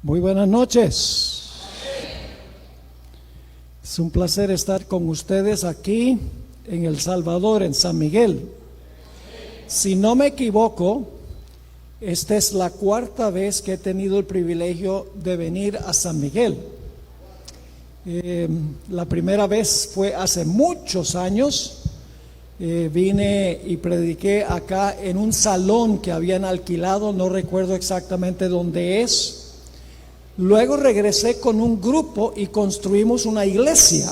Muy buenas noches. Es un placer estar con ustedes aquí en El Salvador, en San Miguel. Si no me equivoco, esta es la cuarta vez que he tenido el privilegio de venir a San Miguel. La primera vez fue hace muchos años. Vine y prediqué acá en un salón que habían alquilado, no recuerdo exactamente dónde es. Luego regresé con un grupo y construimos una iglesia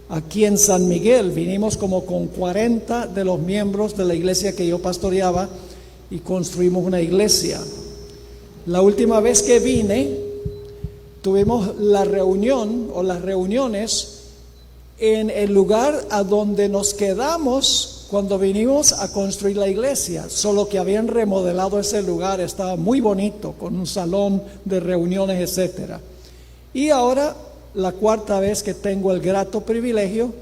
aquí en San Miguel. Vinimos como con 40 de los miembros de la iglesia que yo pastoreaba y construimos una iglesia. La última vez que vine, tuvimos la reunión o las reuniones en el lugar a donde nos quedamos cuando vinimos a construir la iglesia, solo que habían remodelado ese lugar, estaba muy bonito, con un salón de reuniones, etcétera. Y ahora, la cuarta vez que tengo el grato privilegio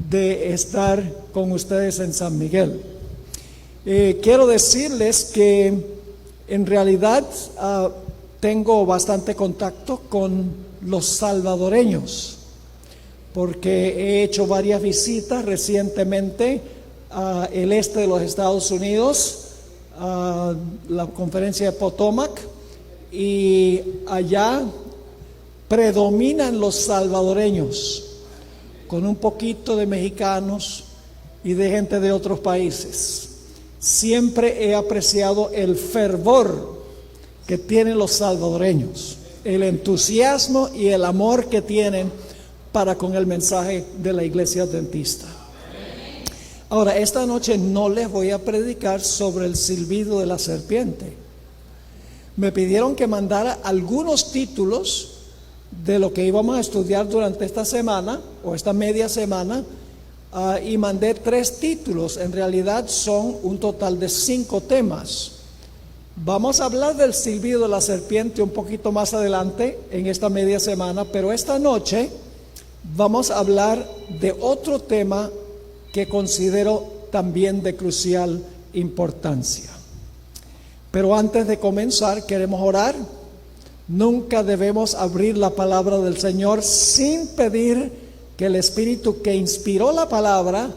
de estar con ustedes en San Miguel. Quiero decirles que en realidad tengo bastante contacto con los salvadoreños, porque he hecho varias visitas recientemente al este de los Estados Unidos, a la conferencia de Potomac, y allá predominan los salvadoreños, con un poquito de mexicanos y de gente de otros países. Siempre he apreciado el fervor que tienen los salvadoreños, el entusiasmo y el amor que tienen para con el mensaje de la iglesia adventista. Ahora, esta noche no les voy a predicar sobre el silbido de la serpiente. Me pidieron que mandara algunos títulos de lo que íbamos a estudiar durante esta semana o esta media semana, y mandé 3 títulos. En realidad son un total de 5 temas. Vamos a hablar del silbido de la serpiente un poquito más adelante en esta media semana, pero esta noche vamos a hablar de otro tema que considero también de crucial importancia. Pero antes de comenzar, queremos orar. Nunca debemos abrir la palabra del Señor sin pedir que el Espíritu que inspiró la palabra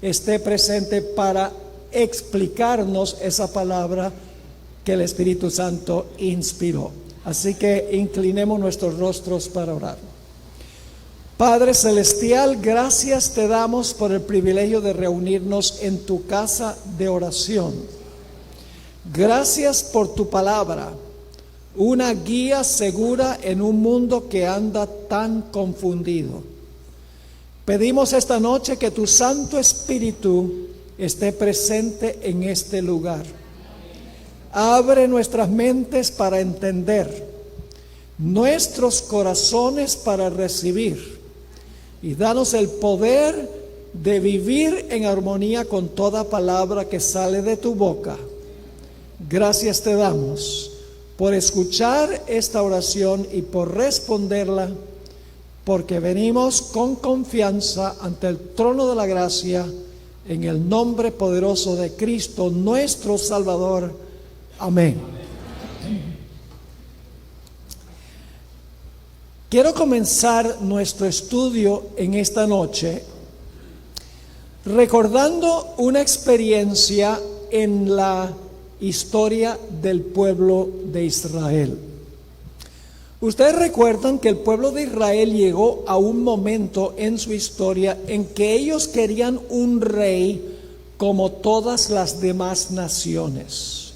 esté presente para explicarnos esa palabra que el Espíritu Santo inspiró. Así que inclinemos nuestros rostros para orar. Padre Celestial, gracias te damos por el privilegio de reunirnos en tu casa de oración. Gracias por tu palabra, una guía segura en un mundo que anda tan confundido. Pedimos esta noche que tu Santo Espíritu esté presente en este lugar. Abre nuestras mentes para entender, nuestros corazones para recibir, y danos el poder de vivir en armonía con toda palabra que sale de tu boca. Gracias te damos por escuchar esta oración y por responderla, porque venimos con confianza ante el trono de la gracia, en el nombre poderoso de Cristo, nuestro Salvador. Amén. Quiero comenzar nuestro estudio en esta noche recordando una experiencia en la historia del pueblo de Israel. Ustedes recuerdan que el pueblo de Israel llegó a un momento en su historia en que ellos querían un rey como todas las demás naciones.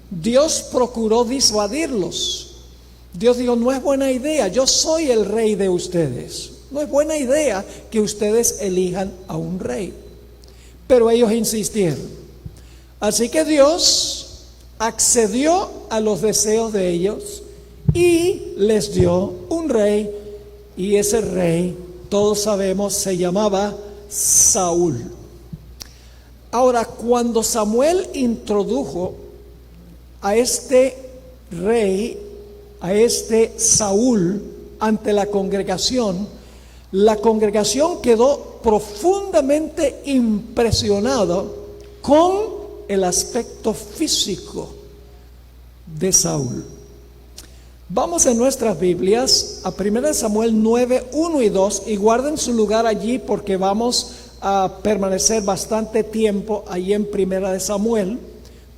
Dios procuró disuadirlos. Dios dijo: no es buena idea, yo soy el rey de ustedes. No es buena idea que ustedes elijan a un rey. Pero ellos insistieron. Así que Dios accedió a los deseos de ellos y les dio un rey. Y ese rey, todos sabemos, se llamaba Saúl. Ahora, cuando Samuel introdujo a este rey, a este Saúl, ante la congregación quedó profundamente impresionada con el aspecto físico de Saúl. Vamos en nuestras Biblias a 1 Samuel 9, 1 y 2 y guarden su lugar allí porque vamos a permanecer bastante tiempo allí en 1 Samuel.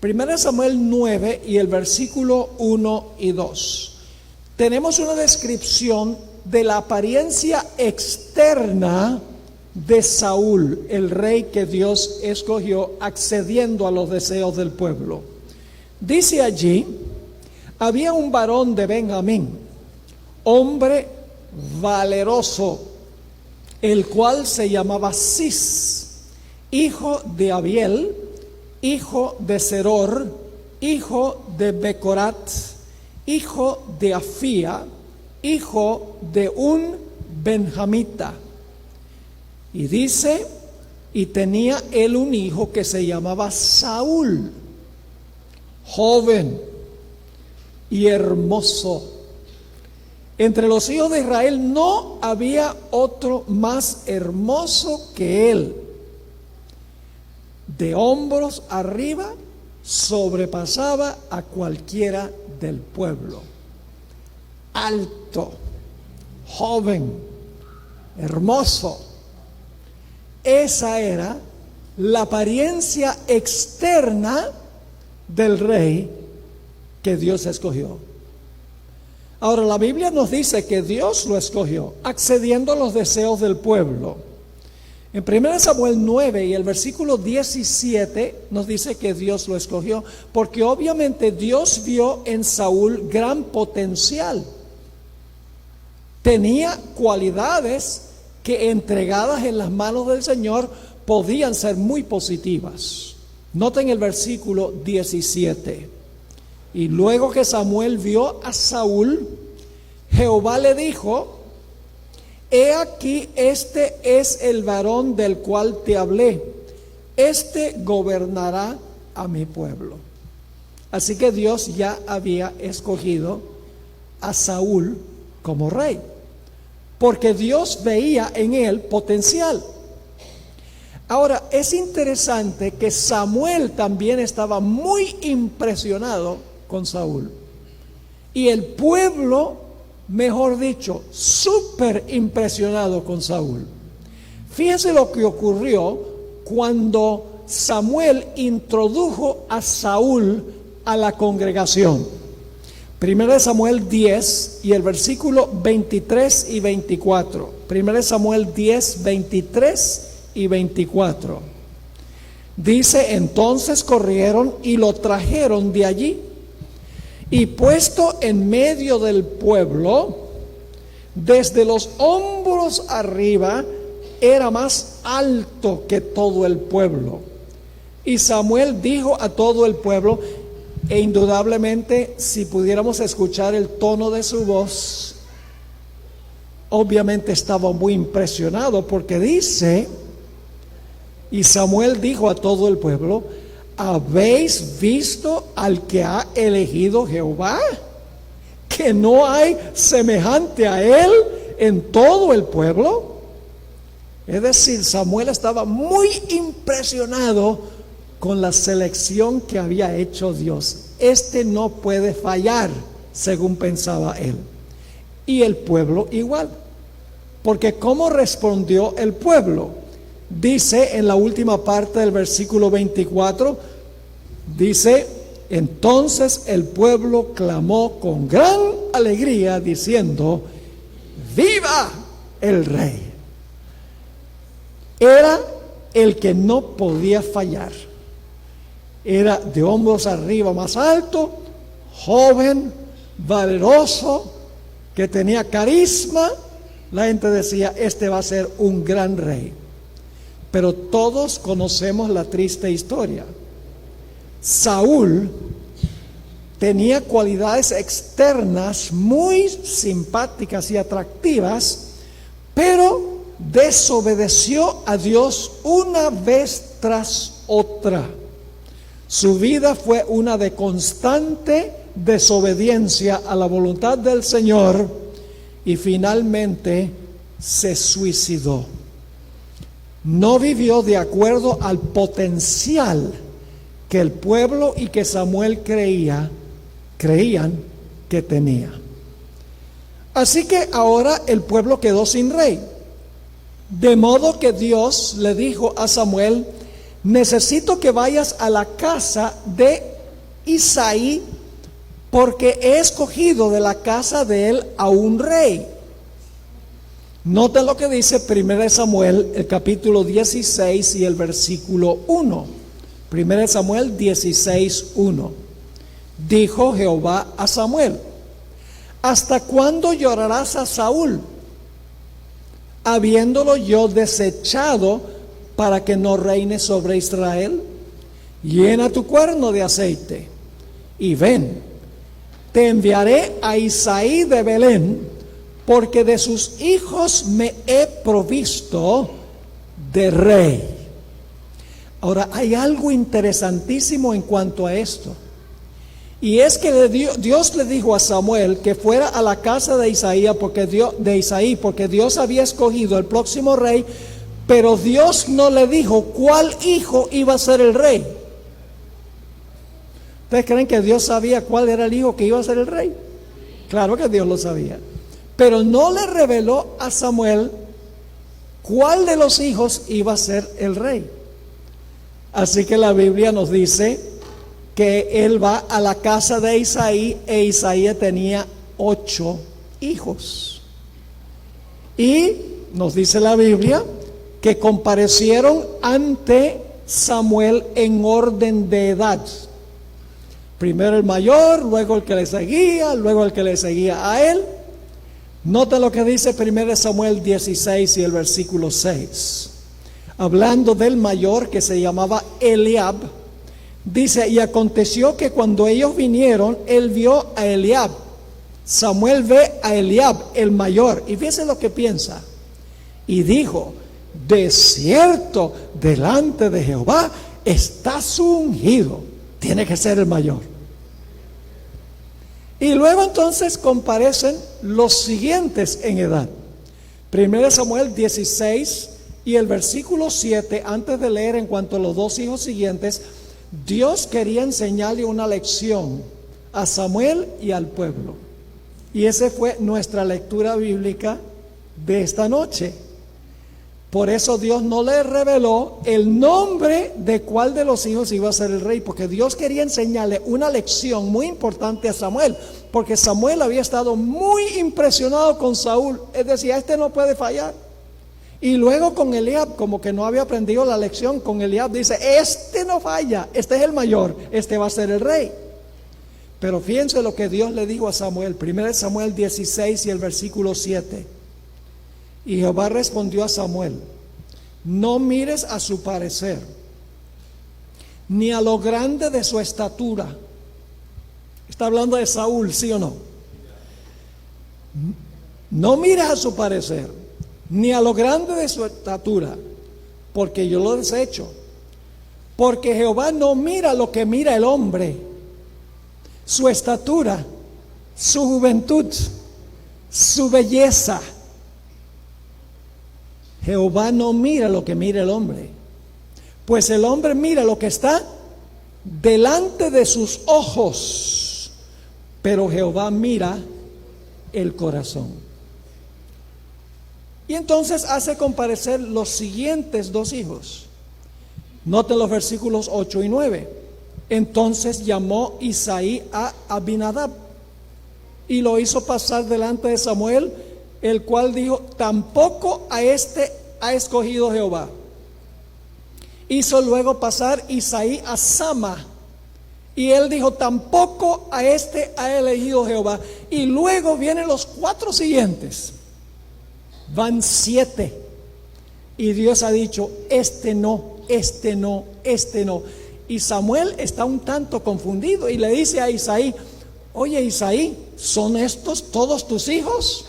1 Samuel 9 y el versículo 1 y 2. Tenemos una descripción de la apariencia externa de Saúl, el rey que Dios escogió, accediendo a los deseos del pueblo. Dice allí: había un varón de Benjamín, hombre valeroso, el cual se llamaba Cis, hijo de Abiel, hijo de Seror, hijo de Becorat, hijo de Afía, hijo de un benjamita. Y dice, y tenía él un hijo que se llamaba Saúl, joven y hermoso. Entre los hijos de Israel no había otro más hermoso que él. De hombros arriba sobrepasaba a cualquiera del pueblo. Alto, joven, hermoso. Esa era la apariencia externa del rey que Dios escogió. Ahora, la Biblia nos dice que Dios lo escogió, accediendo a los deseos del pueblo. En 1 Samuel 9 y el versículo 17 nos dice que Dios lo escogió, porque obviamente Dios vio en Saúl gran potencial. Tenía cualidades que entregadas en las manos del Señor podían ser muy positivas. Noten el versículo 17. Y luego que Samuel vio a Saúl, Jehová le dijo: he aquí, este es el varón del cual te hablé, este gobernará a mi pueblo. Así que Dios ya había escogido a Saúl como rey, porque Dios veía en él potencial. Ahora, es interesante que Samuel también estaba muy impresionado con Saúl. Y el pueblo, mejor dicho, súper impresionado con Saúl. Fíjense lo que ocurrió cuando Samuel introdujo a Saúl a la congregación. 1 Samuel 10 y el versículo 23 y 24. 1 Samuel 10, 23 y 24. Dice: entonces corrieron y lo trajeron de allí, y puesto en medio del pueblo, desde los hombros arriba, era más alto que todo el pueblo. Y Samuel dijo a todo el pueblo, e indudablemente si pudiéramos escuchar el tono de su voz, obviamente estaba muy impresionado, porque dice: y Samuel dijo a todo el pueblo: ¿habéis visto al que ha elegido Jehová? Que no hay semejante a él en todo el pueblo. Es decir, Samuel estaba muy impresionado con la selección que había hecho Dios. Este no puede fallar, según pensaba él. Y el pueblo igual. Porque ¿cómo respondió el pueblo? Dice en la última parte del versículo 24, dice: entonces el pueblo clamó con gran alegría, diciendo: ¡viva el rey! Era el que no podía fallar. Era de hombros arriba, más alto, joven, valeroso, que tenía carisma. La gente decía: este va a ser un gran rey. Pero todos conocemos la triste historia. Saúl tenía cualidades externas muy simpáticas y atractivas, pero desobedeció a Dios una vez tras otra. Su vida fue una de constante desobediencia a la voluntad del Señor y finalmente se suicidó. No vivió de acuerdo al potencial que el pueblo y que Samuel creían que tenía. Así que ahora el pueblo quedó sin rey. De modo que Dios le dijo a Samuel: necesito que vayas a la casa de Isaí, porque he escogido de la casa de él a un rey. Noten lo que dice 1 Samuel, el capítulo 16 y el versículo 1. 1 Samuel 16, 1. Dijo Jehová a Samuel: ¿hasta cuándo llorarás a Saúl, habiéndolo yo desechado para que no reine sobre Israel? Llena tu cuerno de aceite y ven, te enviaré a Isaí de Belén, porque de sus hijos me he provisto de rey. Ahora, hay algo interesantísimo en cuanto a esto, y es que Dios le dijo a Samuel que fuera a la casa de Isaí porque Dios había escogido el próximo rey, pero Dios no le dijo cuál hijo iba a ser el rey. ¿Ustedes creen que Dios sabía cuál era el hijo que iba a ser el rey? Claro que Dios lo sabía, pero no le reveló a Samuel cuál de los hijos iba a ser el rey. Así que la Biblia nos dice que él va a la casa de Isaí, e Isaí tenía 8 hijos. Y nos dice la Biblia que comparecieron ante Samuel en orden de edad. Primero el mayor, luego el que le seguía, luego el que le seguía a él. Nota lo que dice 1 Samuel 16 y el versículo 6. Hablando del mayor, que se llamaba Eliab, dice: y aconteció que cuando ellos vinieron, él vio a Eliab. Samuel ve a Eliab, el mayor, y fíjense lo que piensa. Y dijo: de cierto, delante de Jehová está su ungido. Tiene que ser el mayor. Y luego entonces comparecen los siguientes en edad. 1 Samuel 16 y el versículo 7, antes de leer en cuanto a los 2 hijos siguientes, Dios quería enseñarle una lección a Samuel y al pueblo. Y esa fue nuestra lectura bíblica de esta noche. Por eso Dios no le reveló el nombre de cuál de los hijos iba a ser el rey, porque Dios quería enseñarle una lección muy importante a Samuel, porque Samuel había estado muy impresionado con Saúl. Es decir, este no puede fallar. Y luego con Eliab, como que no había aprendido la lección, con Eliab dice: este no falla, este es el mayor, este va a ser el rey. Pero fíjense lo que Dios le dijo a Samuel, 1 Samuel 16 y el versículo 7. Y Jehová respondió a Samuel: no mires a su parecer, ni a lo grande de su estatura. Está hablando de Saúl, ¿sí o no? No mires a su parecer, ni a lo grande de su estatura, porque yo lo desecho. Porque Jehová no mira lo que mira el hombre, su estatura, su juventud, su belleza. Jehová no mira lo que mira el hombre, pues el hombre mira lo que está delante de sus ojos, pero Jehová mira el corazón. Y entonces hace comparecer los siguientes 2 hijos. Noten los versículos 8 y 9. Entonces llamó Isaí a Abinadab y lo hizo pasar delante de Samuel, el cual dijo: tampoco a este ha escogido Jehová. Hizo luego pasar Isaí a Sama, y él dijo: tampoco a este ha elegido Jehová. Y luego vienen los 4 siguientes. Van 7. Y Dios ha dicho: este no, este no, este no. Y Samuel está un tanto confundido y le dice a Isaí: oye Isaí, ¿son estos todos tus hijos?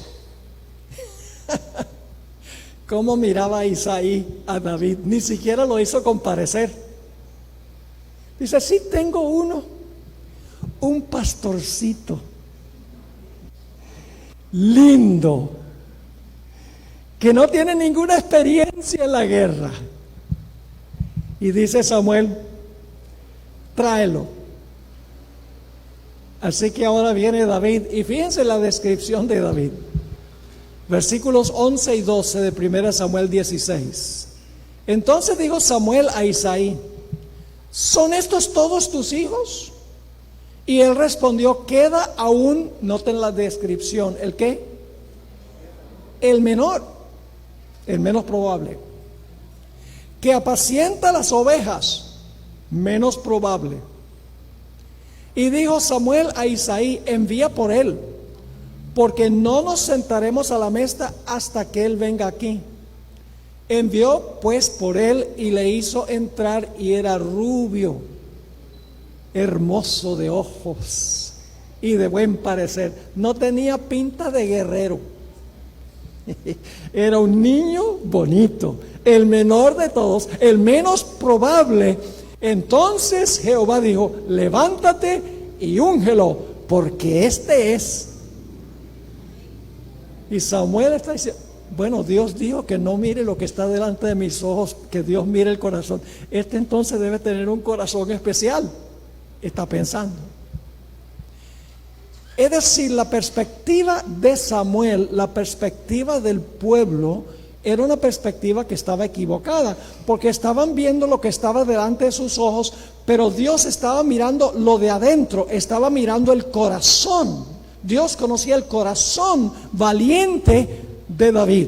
¿Cómo miraba Isaí a David? Ni siquiera lo hizo comparecer. Dice: sí, tengo uno, un pastorcito lindo, que no tiene ninguna experiencia en la guerra. Y dice Samuel: tráelo. Así que ahora viene David, y fíjense la descripción de David. Versículos 11 y 12 de 1 Samuel 16. Entonces dijo Samuel a Isaí: ¿son estos todos tus hijos? Y él respondió: queda aún, noten la descripción, ¿el qué? El menor, el menos probable, que apacienta las ovejas, menos probable. Y dijo Samuel a Isaí: envía por él, porque no nos sentaremos a la mesa hasta que él venga aquí. Envió pues por él y le hizo entrar, y era rubio, hermoso de ojos y de buen parecer. No tenía pinta de guerrero. Era un niño bonito, el menor de todos, el menos probable. Entonces Jehová dijo: levántate y úngelo, porque este es. Y Samuel está diciendo: bueno, Dios dijo que no mire lo que está delante de mis ojos, que Dios mire el corazón. Este entonces debe tener un corazón especial, está pensando. Es decir, la perspectiva de Samuel, la perspectiva del pueblo, era una perspectiva que estaba equivocada, porque estaban viendo lo que estaba delante de sus ojos, pero Dios estaba mirando lo de adentro, estaba mirando el corazón. Dios conocía el corazón valiente de David.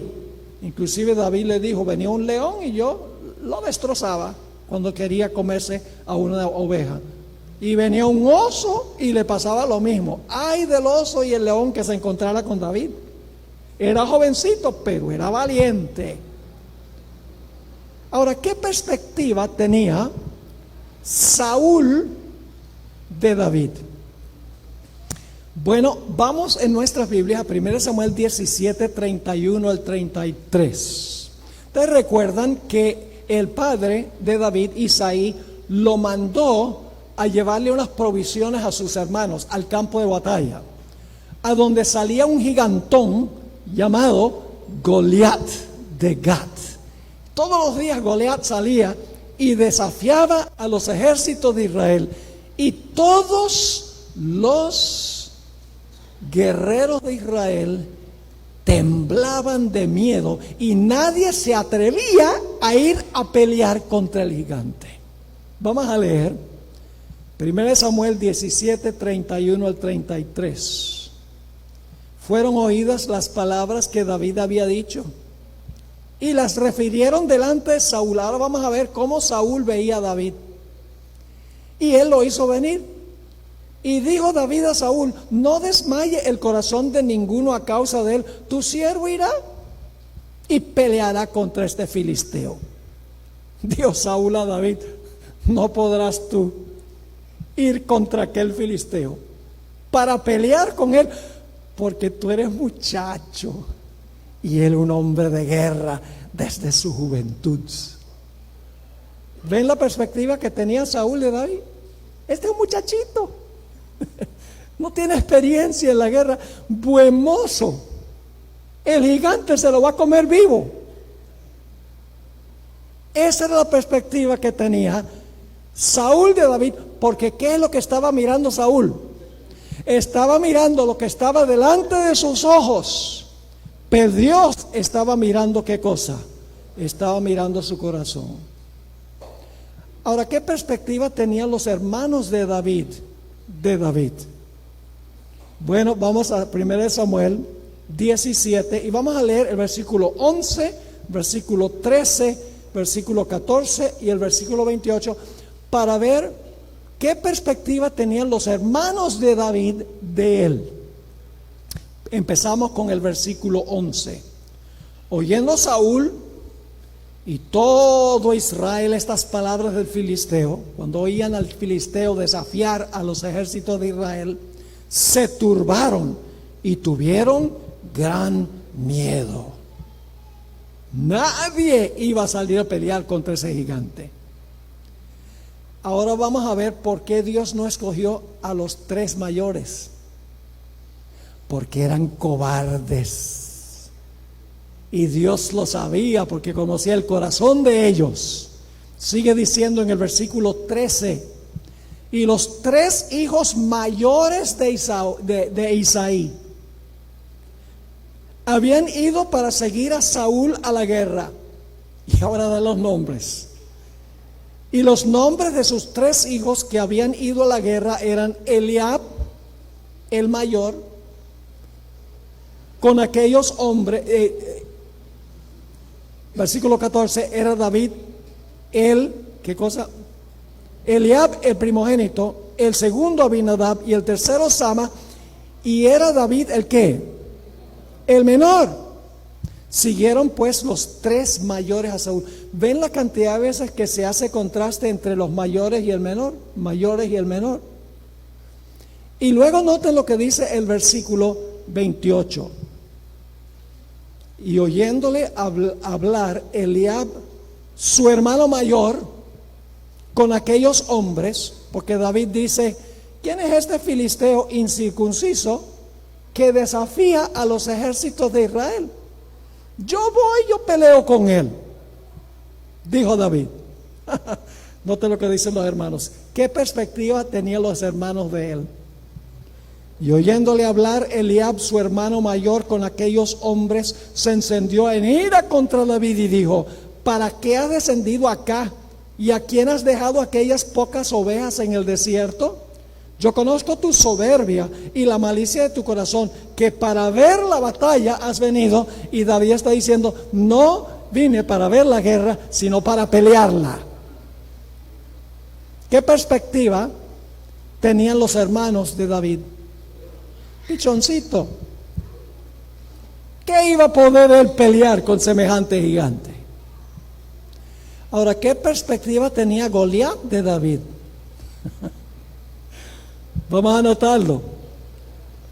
Inclusive David le dijo: venía un león y yo lo destrozaba cuando quería comerse a una oveja. Y venía un oso y le pasaba lo mismo. Ay del oso y el león que se encontrara con David. Era jovencito, pero era valiente. Ahora, ¿qué perspectiva tenía Saúl de David? Bueno, vamos en nuestras Biblias a 1 Samuel 17, 31 al 33. Ustedes recuerdan que el padre de David, Isaí, lo mandó a llevarle unas provisiones a sus hermanos al campo de batalla, a donde salía un gigantón llamado Goliat de Gat. Todos los días Goliat salía y desafiaba a los ejércitos de Israel, y todos los guerreros de Israel temblaban de miedo y nadie se atrevía a ir a pelear contra el gigante. Vamos a leer 1 Samuel 17, 31 al 33. Fueron oídas las palabras que David había dicho y las refirieron delante de Saúl. Ahora vamos a ver cómo Saúl veía a David. Y él lo hizo venir. Y dijo David a Saúl: no desmaye el corazón de ninguno a causa de él. Tu siervo irá y peleará contra este filisteo. Dijo Saúl a David: no podrás tú ir contra aquel filisteo para pelear con él, porque tú eres muchacho y él un hombre de guerra desde su juventud. ¿Ven la perspectiva que tenía Saúl de David? Este es un muchachito, no tiene experiencia en la guerra, buen mozo, el gigante se lo va a comer vivo. Esa era la perspectiva que tenía Saúl de David, porque ¿qué es lo que estaba mirando Saúl? Estaba mirando lo que estaba delante de sus ojos, pero Dios estaba mirando ¿qué cosa? Estaba mirando su corazón. Ahora, ¿qué perspectiva tenían los hermanos de David? Bueno, vamos a 1 Samuel 17 y vamos a leer el versículo 11, versículo 13, versículo 14 y el versículo 28 para ver qué perspectiva tenían los hermanos de David de él. Empezamos con el versículo 11. Oyendo Saúl y todo Israel estas palabras del filisteo, cuando oían al filisteo desafiar a los ejércitos de Israel, se turbaron y tuvieron gran miedo. Nadie iba a salir a pelear contra ese gigante. Ahora vamos a ver por qué Dios no escogió a los tres mayores. Porque eran cobardes. Y Dios lo sabía porque conocía el corazón de ellos. Sigue diciendo en el versículo 13: y los tres hijos mayores de Isaí habían ido para seguir a Saúl a la guerra. Y ahora da los nombres. Y los nombres de sus 3 hijos que habían ido a la guerra eran Eliab, el mayor, con aquellos hombres, versículo 14, era David, ¿qué cosa? Eliab el primogénito, el segundo Abinadab y el tercero Sama, y era David el ¿qué? El menor. Siguieron pues los 3 mayores a Saúl. ¿Ven la cantidad de veces que se hace contraste entre los mayores y el menor? Mayores y el menor. Y luego noten lo que dice el versículo 28. Y oyéndole hablar Eliab, su hermano mayor, con aquellos hombres, porque David dice, ¿quién es este filisteo incircunciso que desafía a los ejércitos de Israel? Yo peleo con él, dijo David. Note lo que dicen los hermanos. ¿Qué perspectiva tenían los hermanos de él? Y oyéndole hablar Eliab, su hermano mayor, con aquellos hombres, se encendió en ira contra David y dijo, ¿para qué has descendido acá? ¿Y a quién has dejado aquellas pocas ovejas en el desierto? Yo conozco tu soberbia y la malicia de tu corazón, que para ver la batalla has venido. Y David está diciendo, no vine para ver la guerra, sino para pelearla. ¿Qué perspectiva tenían los hermanos de David? Pichoncito. ¿Qué iba a poder él pelear con semejante gigante? Ahora, ¿qué perspectiva tenía Goliat de David? Vamos a anotarlo.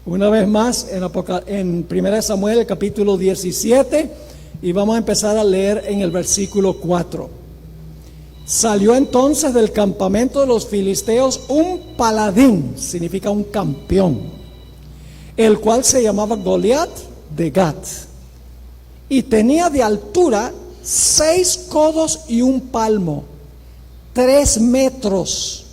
Una vez más en 1 Samuel, capítulo 17, y vamos a empezar a leer en el versículo 4. Salió entonces del campamento de los filisteos un paladín, significa un campeón, el cual se llamaba Goliat de Gat, y tenía de altura 6 codos y un palmo, 3 metros.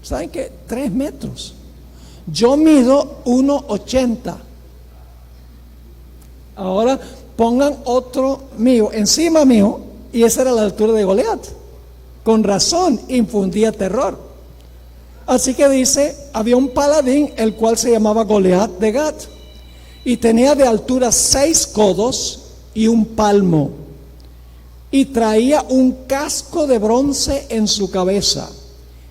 ¿Saben qué? 3 metros. Yo mido 1,80. Ahora pongan otro mío encima mío, y esa era la altura de Goliat. Con razón infundía terror. Así que dice, había un paladín, el cual se llamaba Goliat de Gat, y tenía de altura 6 codos y un palmo, y traía un casco de bronce en su cabeza,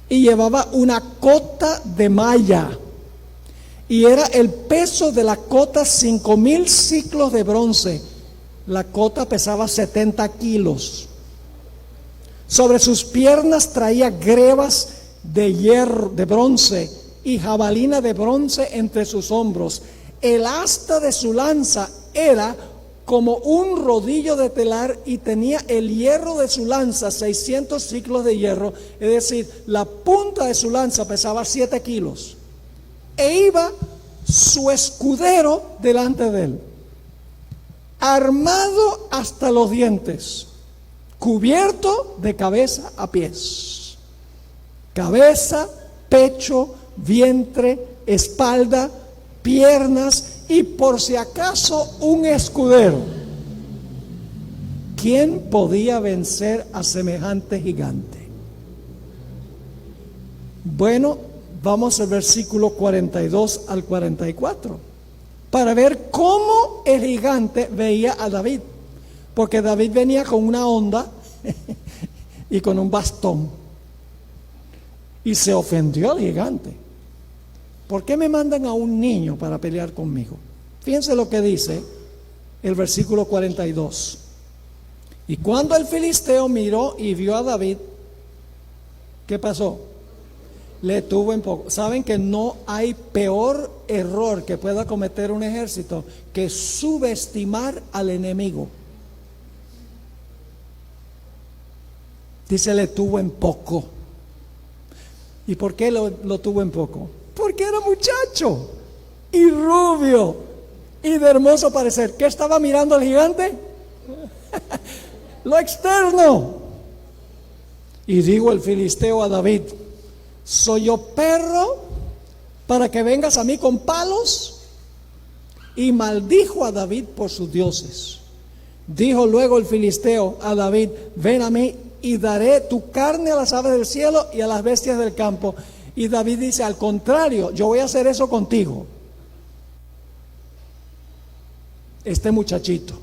y llevaba una cota de malla, y era el peso de la cota 5,000 siclos de bronce. La cota pesaba 70 kilos. Sobre sus piernas traía grebas de hierro, de bronce, y jabalina de bronce entre sus hombros. El asta de su lanza era como un rodillo de telar, y tenía el hierro de su lanza 600 ciclos de hierro, es decir, la punta de su lanza pesaba 7 kilos. E iba su escudero delante de él, armado hasta los dientes, cubierto de cabeza a pies. Cabeza, pecho, vientre, espalda, piernas, y por si acaso un escudero. ¿Quién podía vencer a semejante gigante? Bueno, vamos al versículo 42 al 44 para ver cómo el gigante veía a David, porque David venía con una honda y con un bastón, y se ofendió al gigante. ¿Por qué me mandan a un niño para pelear conmigo? Fíjense lo que dice el versículo 42. Y cuando el filisteo miró y vio a David, ¿qué pasó? Le tuvo en poco. Saben que no hay peor error que pueda cometer un ejército que subestimar al enemigo. Dice, le tuvo en poco. ¿Y por qué lo tuvo en poco? Porque era muchacho y rubio y de hermoso parecer. ¿Qué estaba mirando el gigante? Lo externo. Y dijo el filisteo a David, ¿soy yo perro para que vengas a mí con palos? Y maldijo a David por sus dioses. Dijo luego el filisteo a David: ven a mí y daré tu carne a las aves del cielo y a las bestias del campo. Y David dice: al contrario, yo voy a hacer eso contigo. Este muchachito.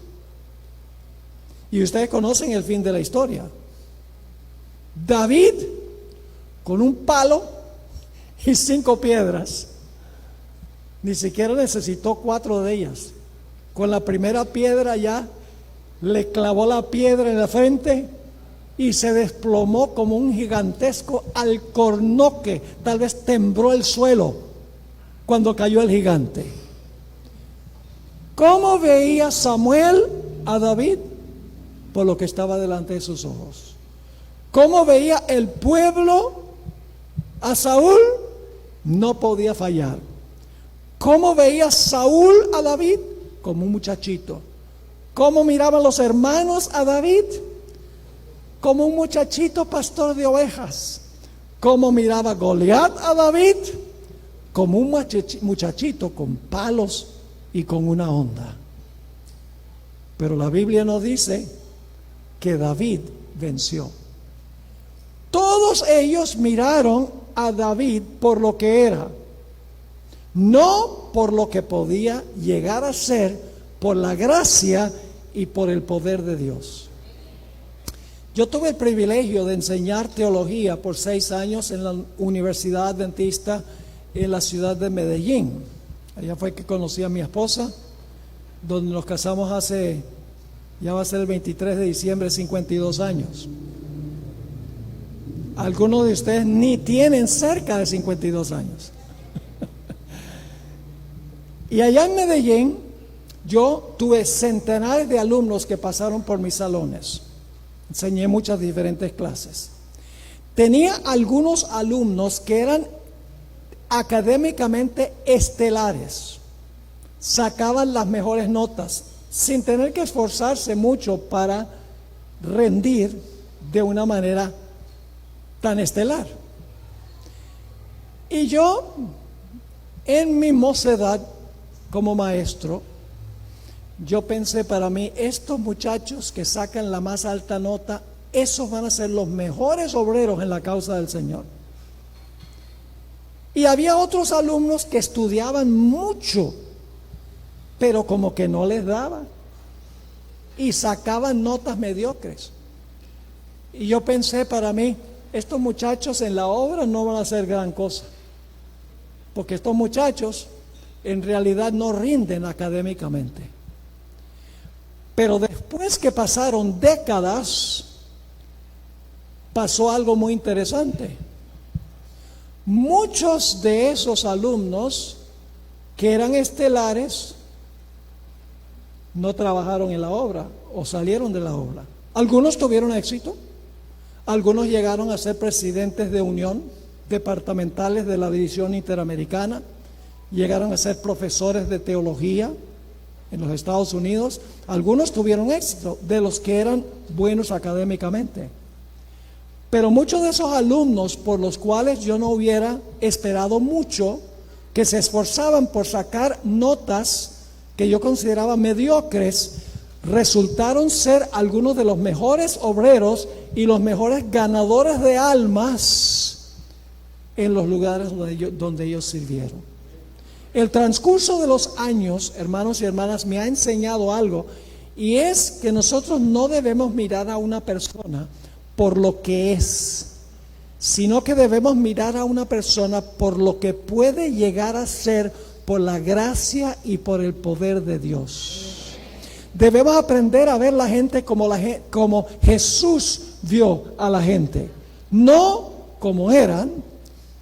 Y ustedes conocen el fin de la historia. David, con un palo y 5 piedras, ni siquiera necesitó 4 de ellas. Con la primera piedra ya le clavó la piedra en la frente y se desplomó como un gigantesco alcornoque. Tal vez tembló el suelo cuando cayó el gigante. ¿Cómo veía Samuel a David? Por lo que estaba delante de sus ojos. ¿Cómo veía el pueblo a Saúl? No podía fallar. ¿Cómo veía Saúl a David? Como un muchachito. ¿Cómo miraban los hermanos a David? Como un muchachito pastor de ovejas. ¿Cómo miraba Goliat a David? Como un muchachito con palos y con una honda. Pero la Biblia nos dice que David venció. Todos ellos miraron a David por lo que era, no por lo que podía llegar a ser, por la gracia y por el poder de Dios. Yo tuve el privilegio de enseñar teología por 6 años en la Universidad Adventista en la ciudad de Medellín. Allá fue que conocí a mi esposa, donde nos casamos ya va a ser el 23 de diciembre, 52 años. Algunos de ustedes ni tienen cerca de 52 años. Y allá en Medellín, yo tuve centenares de alumnos que pasaron por mis salones. Enseñé muchas diferentes clases. Tenía algunos alumnos que eran académicamente estelares. Sacaban las mejores notas sin tener que esforzarse mucho para rendir de una manera tan estelar. Y yo, en mi mocedad como maestro, yo pensé para mí, estos muchachos que sacan la más alta nota, esos van a ser los mejores obreros en la causa del Señor. Y había otros alumnos que estudiaban mucho, pero como que no les daba, y sacaban notas mediocres. Y yo pensé para mí, estos muchachos en la obra no van a hacer gran cosa, porque estos muchachos en realidad no rinden académicamente. Pero después que pasaron décadas, pasó algo muy interesante. Muchos de esos alumnos que eran estelares no trabajaron en la obra o salieron de la obra. Algunos tuvieron éxito, algunos llegaron a ser presidentes de unión departamentales de la División Interamericana, llegaron a ser profesores de teología en los Estados Unidos. Algunos tuvieron éxito, de los que eran buenos académicamente. Pero muchos de esos alumnos, por los cuales yo no hubiera esperado mucho, que se esforzaban por sacar notas que yo consideraba mediocres, resultaron ser algunos de los mejores obreros y los mejores ganadores de almas en los lugares donde ellos sirvieron. El transcurso de los años, hermanos y hermanas, me ha enseñado algo, y es que nosotros no debemos mirar a una persona por lo que es, sino que debemos mirar a una persona por lo que puede llegar a ser por la gracia y por el poder de Dios. Debemos aprender a ver la gente como Jesús vio a la gente, no como eran,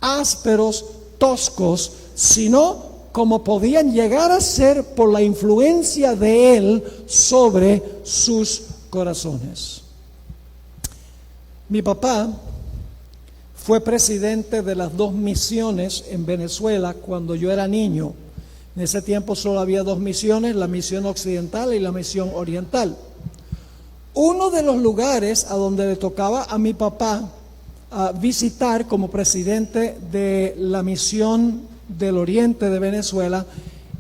ásperos, toscos, sino como podían llegar a ser por la influencia de Él sobre sus corazones. Mi papá fue presidente de las 2 misiones en Venezuela cuando yo era niño. En ese tiempo solo había 2 misiones, la misión occidental y la misión oriental. Uno de los lugares a donde le tocaba a mi papá visitar como presidente de la misión del oriente de Venezuela,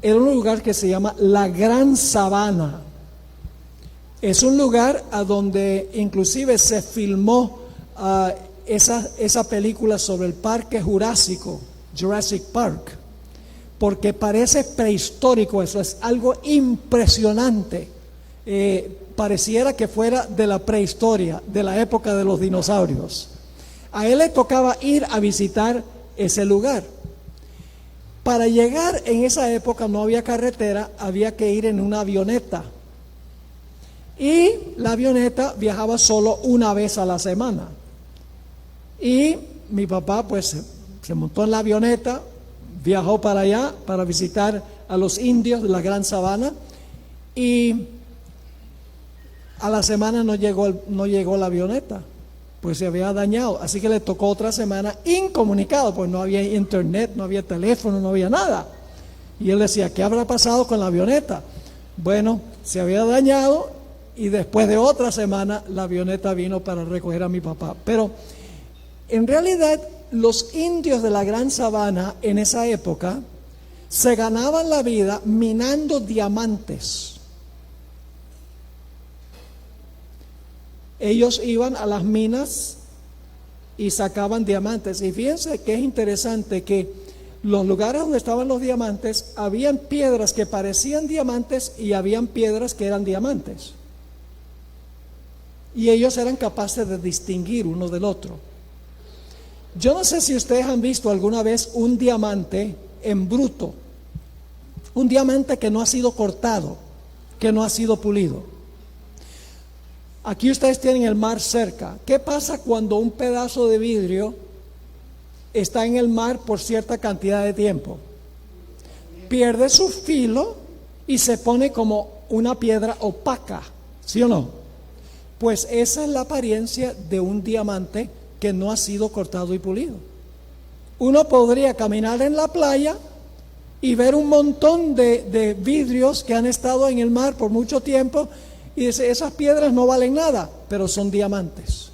era un lugar que se llama la Gran Sabana. Es un lugar a donde inclusive se filmó esa película sobre el parque jurásico, Jurassic Park, porque parece prehistórico. Eso es algo impresionante. Pareciera que fuera de la prehistoria, de la época de los dinosaurios. A él le tocaba ir a visitar ese lugar. Para llegar en esa época no había carretera, había que ir en una avioneta. Y la avioneta viajaba solo una vez a la semana. Y mi papá pues se montó en la avioneta, viajó para allá para visitar a los indios de la Gran Sabana, y a la semana no llegó la avioneta, pues se había dañado, así que le tocó otra semana incomunicado, pues no había internet, no había teléfono, no había nada. Y él decía, ¿qué habrá pasado con la avioneta? Bueno, se había dañado, y después de otra semana la avioneta vino para recoger a mi papá. Pero en realidad los indios de la Gran Sabana en esa época se ganaban la vida minando diamantes. Ellos iban a las minas y sacaban diamantes. Y fíjense que es interesante que los lugares donde estaban los diamantes, habían piedras que parecían diamantes y habían piedras que eran diamantes. Y ellos eran capaces de distinguir uno del otro. Yo no sé si ustedes han visto alguna vez un diamante en bruto, un diamante que no ha sido cortado, que no ha sido pulido. Aquí ustedes tienen el mar cerca. ¿Qué pasa cuando un pedazo de vidrio está en el mar por cierta cantidad de tiempo? Pierde su filo y se pone como una piedra opaca, ¿sí o no? Pues esa es la apariencia de un diamante que no ha sido cortado y pulido. Uno podría caminar en la playa y ver un montón de vidrios que han estado en el mar por mucho tiempo y dice, esas piedras no valen nada, pero son diamantes.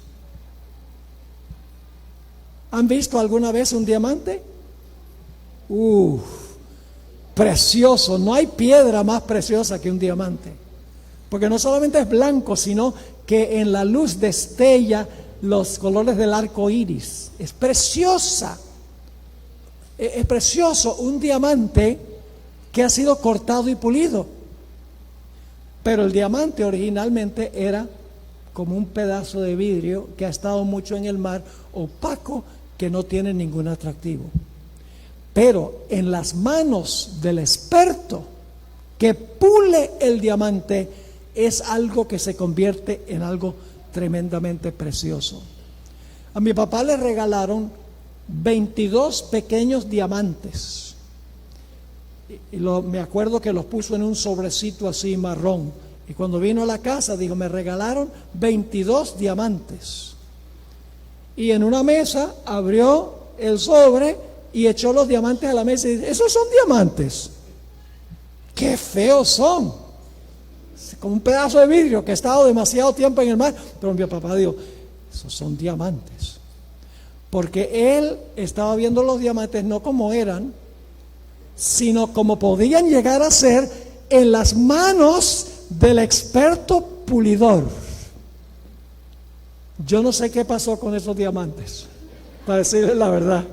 ¿Han visto alguna vez un diamante? Precioso. No hay piedra más preciosa que un diamante, porque no solamente es blanco, sino que en la luz destella los colores del arco iris. Es preciosa. Es precioso un diamante que ha sido cortado y pulido. Pero el diamante originalmente era como un pedazo de vidrio que ha estado mucho en el mar, opaco, que no tiene ningún atractivo. Pero en las manos del experto que pule el diamante, es algo que se convierte en algo tremendamente precioso. A mi papá le regalaron 22 pequeños diamantes. Me acuerdo que los puso en un sobrecito así marrón. Y cuando vino a la casa, dijo, me regalaron 22 diamantes. Y en una mesa abrió el sobre y echó los diamantes a la mesa y dice, ¿esos son diamantes? ¡Qué feos son! Como un pedazo de vidrio que ha estado demasiado tiempo en el mar. Pero mi papá dijo, esos son diamantes. Porque él estaba viendo los diamantes no como eran, sino como podían llegar a ser en las manos del experto pulidor. Yo no sé qué pasó con esos diamantes, para decirles la verdad,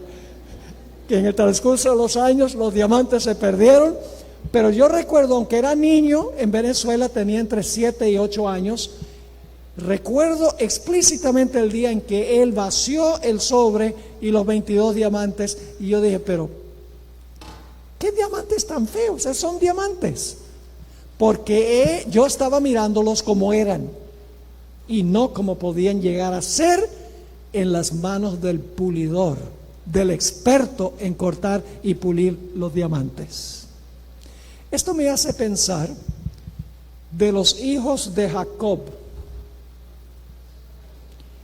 que en el transcurso de los años los diamantes se perdieron. Pero yo recuerdo, aunque era niño en Venezuela, tenía entre 7 y 8 años, recuerdo explícitamente el día en que él vació el sobre y los 22 diamantes, y yo dije, pero ¿qué diamantes tan feos? Esos son diamantes. Porque yo estaba mirándolos como eran y no como podían llegar a ser en las manos del pulidor, del experto en cortar y pulir los diamantes. Esto me hace pensar de los hijos de Jacob.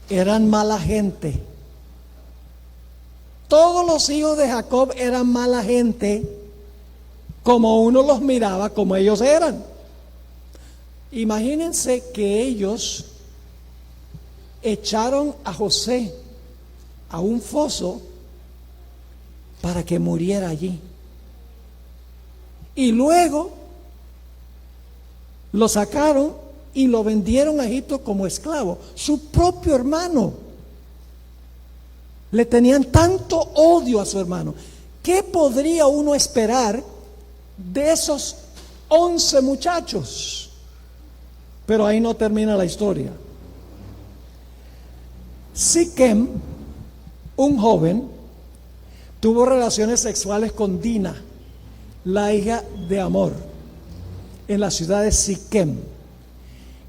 Eran mala gente. Todos los hijos de Jacob eran mala gente, como uno los miraba, como ellos eran. Imagínense que ellos echaron a José a un foso para que muriera allí. Y luego lo sacaron y lo vendieron a Egipto como esclavo. Su propio hermano. Le tenían tanto odio a su hermano. ¿Qué podría uno esperar de esos 11 muchachos? Pero ahí no termina la historia. Siquem, un joven, tuvo relaciones sexuales con Dina, la hija de Amor, en la ciudad de Siquem.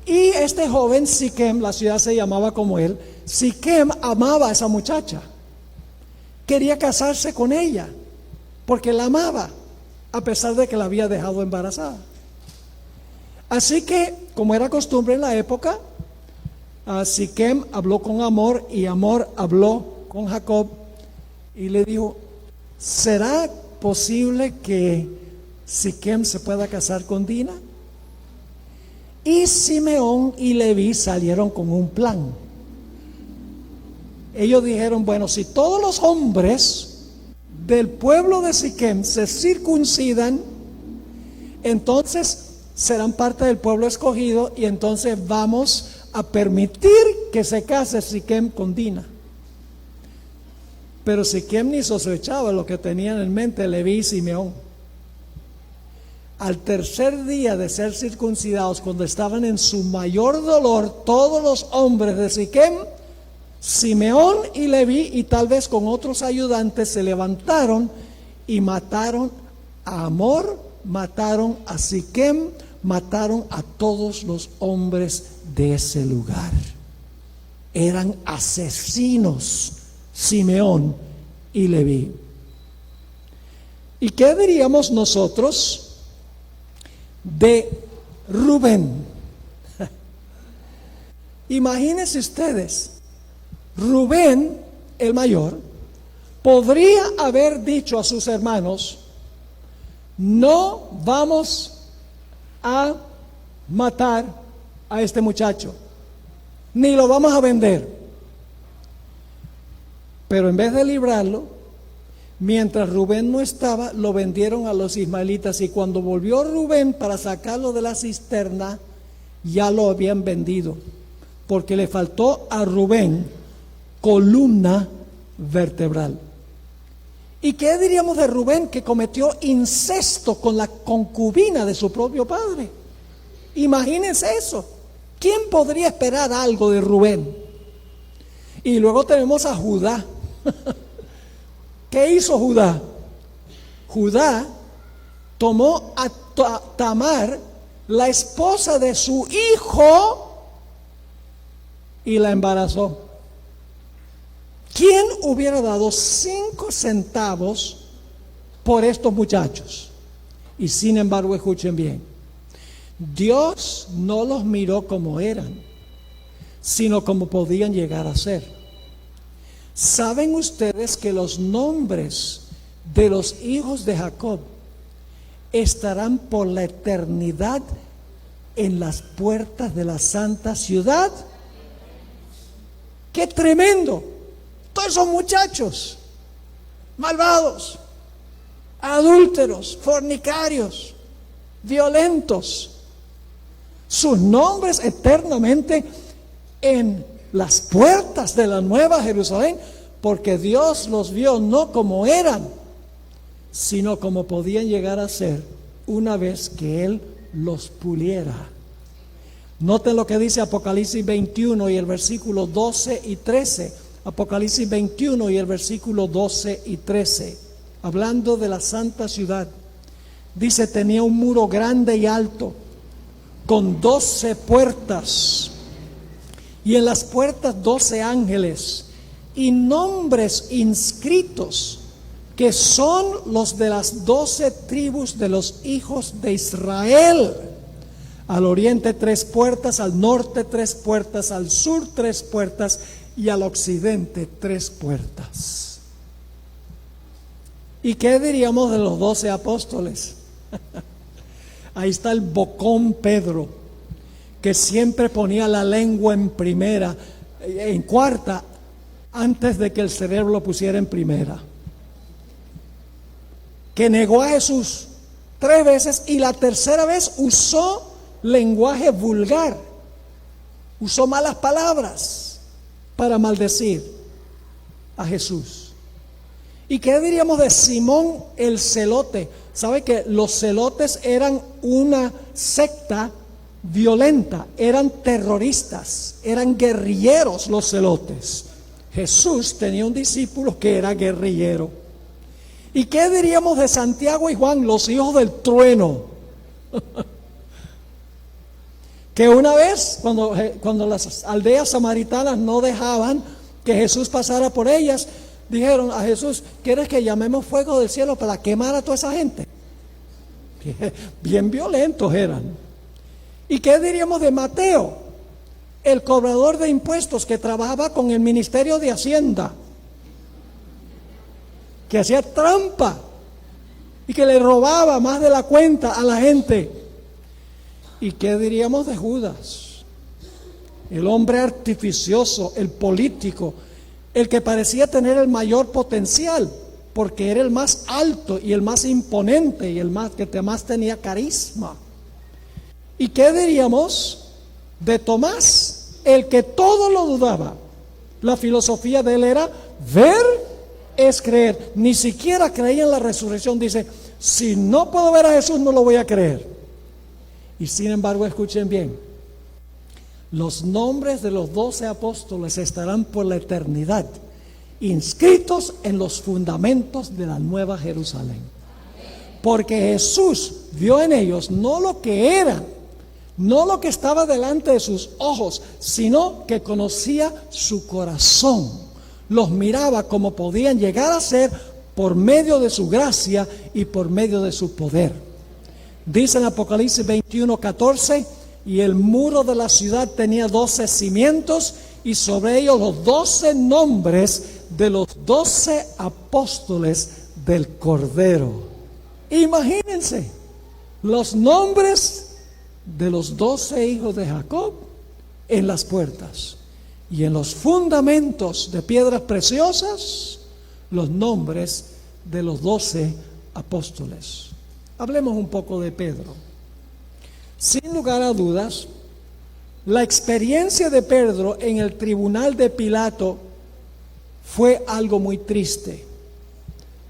Y este joven Siquem, la ciudad se llamaba como él, Siquem amaba a esa muchacha. Quería casarse con ella, porque la amaba, a pesar de que la había dejado embarazada. Así que, como era costumbre en la época, Siquem habló con Amor y Amor habló con Jacob y le dijo: ¿será posible que Siquem se pueda casar con Dina? Y Simeón y Leví salieron con un plan. Ellos dijeron: bueno, si todos los hombres del pueblo de Siquem se circuncidan, entonces serán parte del pueblo escogido y entonces vamos a permitir que se case Siquem con Dina. Pero Siquem ni sospechaba lo que tenían en mente Leví y Simeón. Al tercer día de ser circuncidados, cuando estaban en su mayor dolor, todos los hombres de Siquem, Simeón y Leví, y tal vez con otros ayudantes, se levantaron y mataron a Amor, mataron a Siquem, mataron a todos los hombres de ese lugar. Eran asesinos, Simeón y Leví. ¿Y qué diríamos nosotros de Rubén? Imagínense ustedes, Rubén, el mayor, podría haber dicho a sus hermanos: no vamos a matar a este muchacho, ni lo vamos a vender. Pero en vez de librarlo, mientras Rubén no estaba, lo vendieron a los ismaelitas, y cuando volvió Rubén para sacarlo de la cisterna, ya lo habían vendido, porque le faltó a Rubén columna vertebral. ¿Y qué diríamos de Rubén, que cometió incesto con la concubina de su propio padre? Imagínense eso. ¿Quién podría esperar algo de Rubén? Y luego tenemos a Judá. ¿Qué hizo Judá? Judá tomó a Tamar, la esposa de su hijo, y la embarazó. ¿Quién hubiera dado 5 centavos por estos muchachos? Y sin embargo, escuchen bien, Dios no los miró como eran, sino como podían llegar a ser. ¿Saben ustedes que los nombres de los hijos de Jacob estarán por la eternidad en las puertas de la santa ciudad? ¡Qué tremendo! Todos esos muchachos malvados, adúlteros, fornicarios, violentos, sus nombres eternamente en las puertas de la Nueva Jerusalén, porque Dios los vio no como eran, sino como podían llegar a ser una vez que Él los puliera. Noten lo que dice Apocalipsis 21 y el versículo 12 y 13. Apocalipsis 21 y el versículo 12 y 13, hablando de la santa ciudad. Dice: tenía un muro grande y alto, con 12 puertas, y en las puertas 12 ángeles, y nombres inscritos, que son los de las 12 tribus de los hijos de Israel. Al oriente 3 puertas, al norte 3 puertas, al sur 3 puertas, y al occidente 3 puertas. ¿Y qué diríamos de los 12 apóstoles? Ahí está el bocón Pedro, que siempre ponía la lengua en primera, en cuarta, antes de que el cerebro lo pusiera en primera. Que negó a Jesús 3 veces, y la tercera vez usó lenguaje vulgar, usó malas palabras para maldecir a Jesús. ¿Y qué diríamos de Simón el celote? ¿Sabe que los celotes eran una secta violenta? Eran terroristas, eran guerrilleros los celotes. Jesús tenía un discípulo que era guerrillero. ¿Y qué diríamos de Santiago y Juan, los hijos del trueno? Que una vez, cuando las aldeas samaritanas no dejaban que Jesús pasara por ellas, dijeron a Jesús: ¿quieres que llamemos fuego del cielo para quemar a toda esa gente? Bien violentos eran. ¿Y qué diríamos de Mateo, el cobrador de impuestos que trabajaba con el Ministerio de Hacienda, que hacía trampa y que le robaba más de la cuenta a la gente? ¿Y qué diríamos de Judas, el hombre artificioso, el político, el que parecía tener el mayor potencial, porque era el más alto y el más imponente y el que más tenía carisma? ¿Y qué diríamos de Tomás, el que todo lo dudaba? La filosofía de él era ver es creer. Ni siquiera creía en la resurrección. Dice: si no puedo ver a Jesús, no lo voy a creer. Y sin embargo, escuchen bien, los nombres de los 12 apóstoles estarán por la eternidad inscritos en los fundamentos de la Nueva Jerusalén, porque Jesús vio en ellos no lo que eran, no lo que estaba delante de sus ojos, sino que conocía su corazón, los miraba como podían llegar a ser por medio de su gracia y por medio de su poder. Dice en Apocalipsis 21:14: y el muro de la ciudad tenía 12 cimientos, y sobre ellos los 12 nombres de los 12 apóstoles del Cordero. Imagínense los nombres de los 12 hijos de Jacob en las puertas, y en los fundamentos de piedras preciosas los nombres de los 12 apóstoles. Hablemos un poco de Pedro. Sin lugar a dudas, la experiencia de Pedro en el tribunal de Pilato fue algo muy triste.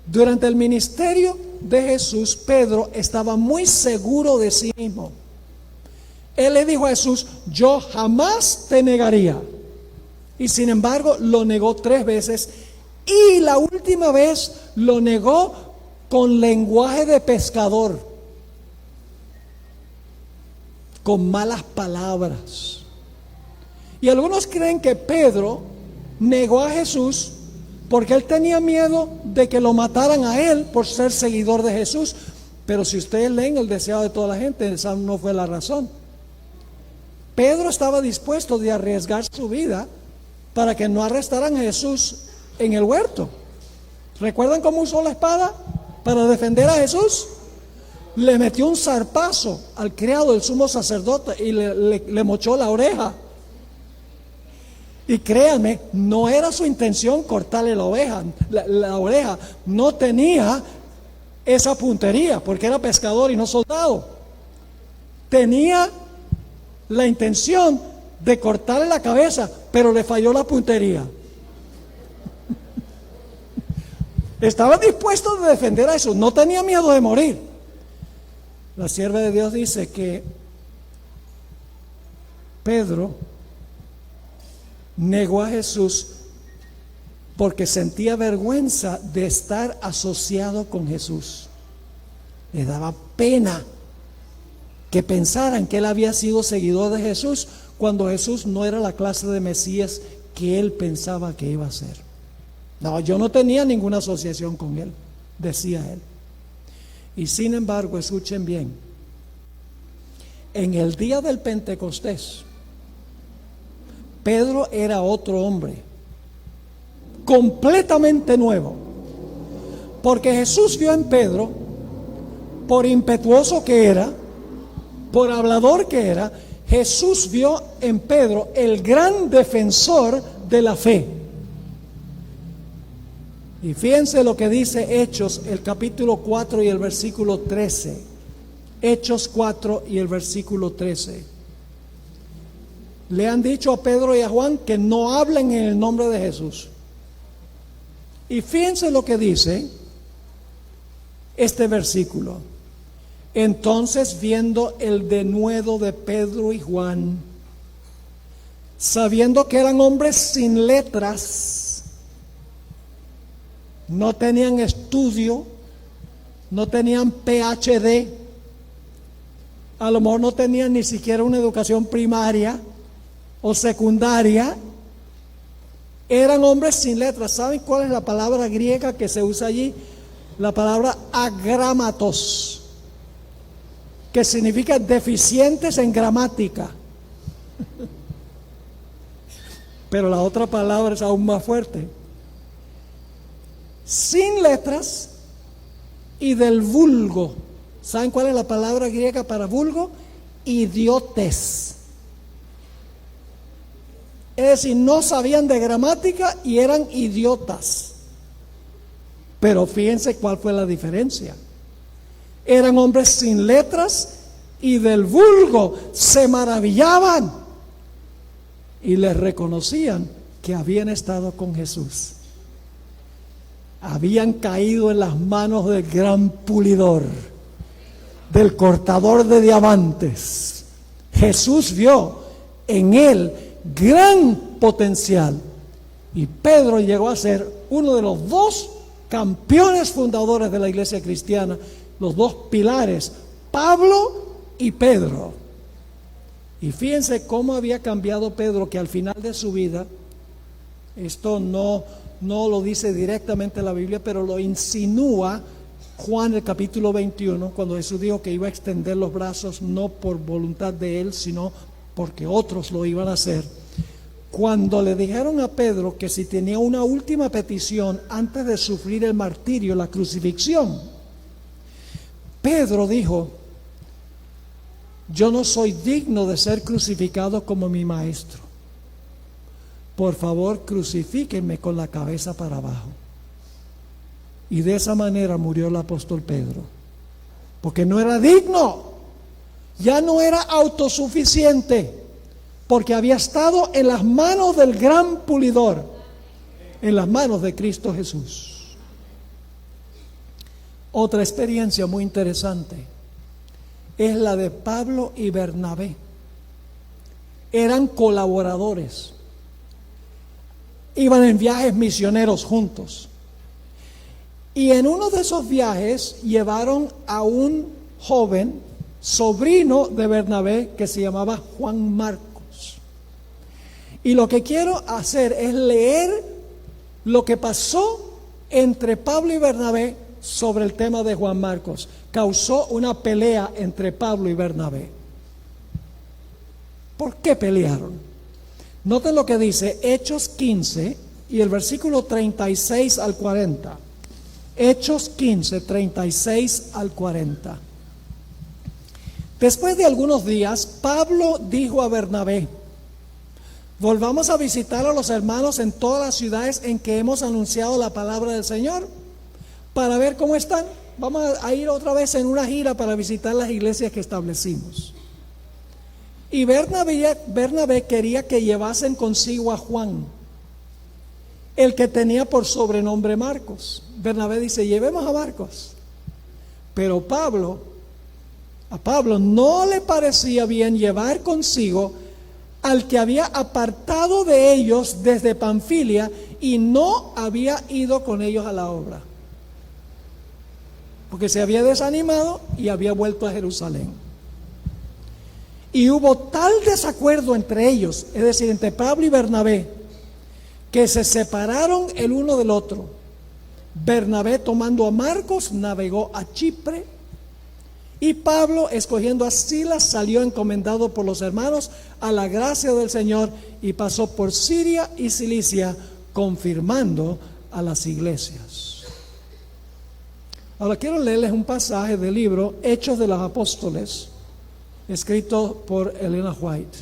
Durante el ministerio de Jesús, Pedro estaba muy seguro de sí mismo. Él le dijo a Jesús: yo jamás te negaría. Y sin embargo, lo negó 3 veces. Y la última vez lo negó con lenguaje de pescador, con malas palabras. Y algunos creen que Pedro negó a Jesús porque él tenía miedo de que lo mataran a él por ser seguidor de Jesús. Pero si ustedes leen el deseo de toda la gente, esa no fue la razón. Pedro estaba dispuesto de arriesgar su vida para que no arrestaran a Jesús en el huerto. ¿Recuerdan cómo usó la espada para defender a Jesús? Le metió un zarpazo al criado del sumo sacerdote y le mochó la oreja. Y créanme, no era su intención cortarle la oreja. No tenía esa puntería porque era pescador y no soldado. Tenía la intención de cortarle la cabeza, pero le falló la puntería. Estaba dispuesto a defender a Jesús, no tenía miedo de morir. La sierva de Dios dice que Pedro negó a Jesús porque sentía vergüenza de estar asociado con Jesús. Le daba pena que pensaran que él había sido seguidor de Jesús cuando Jesús no era la clase de Mesías que él pensaba que iba a ser. No, yo no tenía ninguna asociación con él, decía él. Y sin embargo, escuchen bien, en el día del Pentecostés, Pedro era otro hombre, completamente nuevo, porque Jesús vio en Pedro, por impetuoso que era, por hablador que era, Jesús vio en Pedro el gran defensor de la fe. Y fíjense lo que dice Hechos, el capítulo 4 y el versículo 13. Hechos 4 y el versículo 13. Le han dicho a Pedro y a Juan que no hablen en el nombre de Jesús. Y fíjense lo que dice este versículo. Entonces, viendo el denuedo de Pedro y Juan, sabiendo que eran hombres sin letras, no tenían estudio, no tenían PhD, a lo mejor no tenían ni siquiera una educación primaria o secundaria, eran hombres sin letras. ¿Saben cuál es la palabra griega que se usa allí? La palabra agrámatos, que significa deficientes en gramática. Pero la otra palabra es aún más fuerte. Sin letras y del vulgo. ¿Saben cuál es la palabra griega para vulgo? Idiotes. Es decir, no sabían de gramática y eran idiotas. Pero fíjense cuál fue la diferencia. Eran hombres sin letras y del vulgo se maravillaban y les reconocían que habían estado con Jesús. Habían caído en las manos del gran pulidor, del cortador de diamantes. Jesús vio en él gran potencial y Pedro llegó a ser uno de los dos campeones fundadores de la iglesia cristiana, los dos pilares, Pablo y Pedro. Y fíjense cómo había cambiado Pedro, que al final de su vida, esto no lo dice directamente la Biblia, pero lo insinúa Juan el capítulo 21, cuando Jesús dijo que iba a extender los brazos no por voluntad de él, sino porque otros lo iban a hacer. Cuando le dijeron a Pedro que si tenía una última petición antes de sufrir el martirio, la crucifixión, Pedro dijo: yo no soy digno de ser crucificado como mi maestro. Por favor, crucifíquenme con la cabeza para abajo. Y de esa manera murió el apóstol Pedro, porque no era digno, ya no era autosuficiente, porque había estado en las manos del gran pulidor, en las manos de Cristo Jesús. Otra experiencia muy interesante es la de Pablo y Bernabé. Eran colaboradores, iban en viajes misioneros juntos, y en uno de esos viajes llevaron a un joven sobrino de Bernabé que se llamaba Juan Marcos. Y lo que quiero hacer es leer lo que pasó entre Pablo y Bernabé sobre el tema de Juan Marcos. Causó una pelea entre Pablo y Bernabé. ¿Por qué pelearon? Noten lo que dice Hechos 15 y el versículo 36 al 40. Hechos 15, 36 al 40. Después de algunos días, Pablo dijo a Bernabé: volvamos a visitar a los hermanos en todas las ciudades en que hemos anunciado la palabra del Señor, para ver cómo están. Vamos a ir otra vez en una gira para visitar las iglesias que establecimos. Y Bernabé quería que llevasen consigo a Juan, el que tenía por sobrenombre Marcos. Bernabé dice: llevemos a Marcos. Pero a Pablo no le parecía bien llevar consigo al que había apartado de ellos desde Panfilia y no había ido con ellos a la obra, porque se había desanimado y había vuelto a Jerusalén. Y hubo tal desacuerdo entre ellos, es decir, entre Pablo y Bernabé, que se separaron el uno del otro. Bernabé, tomando a Marcos, navegó a Chipre, y Pablo, escogiendo a Silas, salió encomendado por los hermanos a la gracia del Señor y pasó por Siria y Cilicia, confirmando a las iglesias. Ahora quiero leerles un pasaje del libro Hechos de los Apóstoles, escrito por Elena White.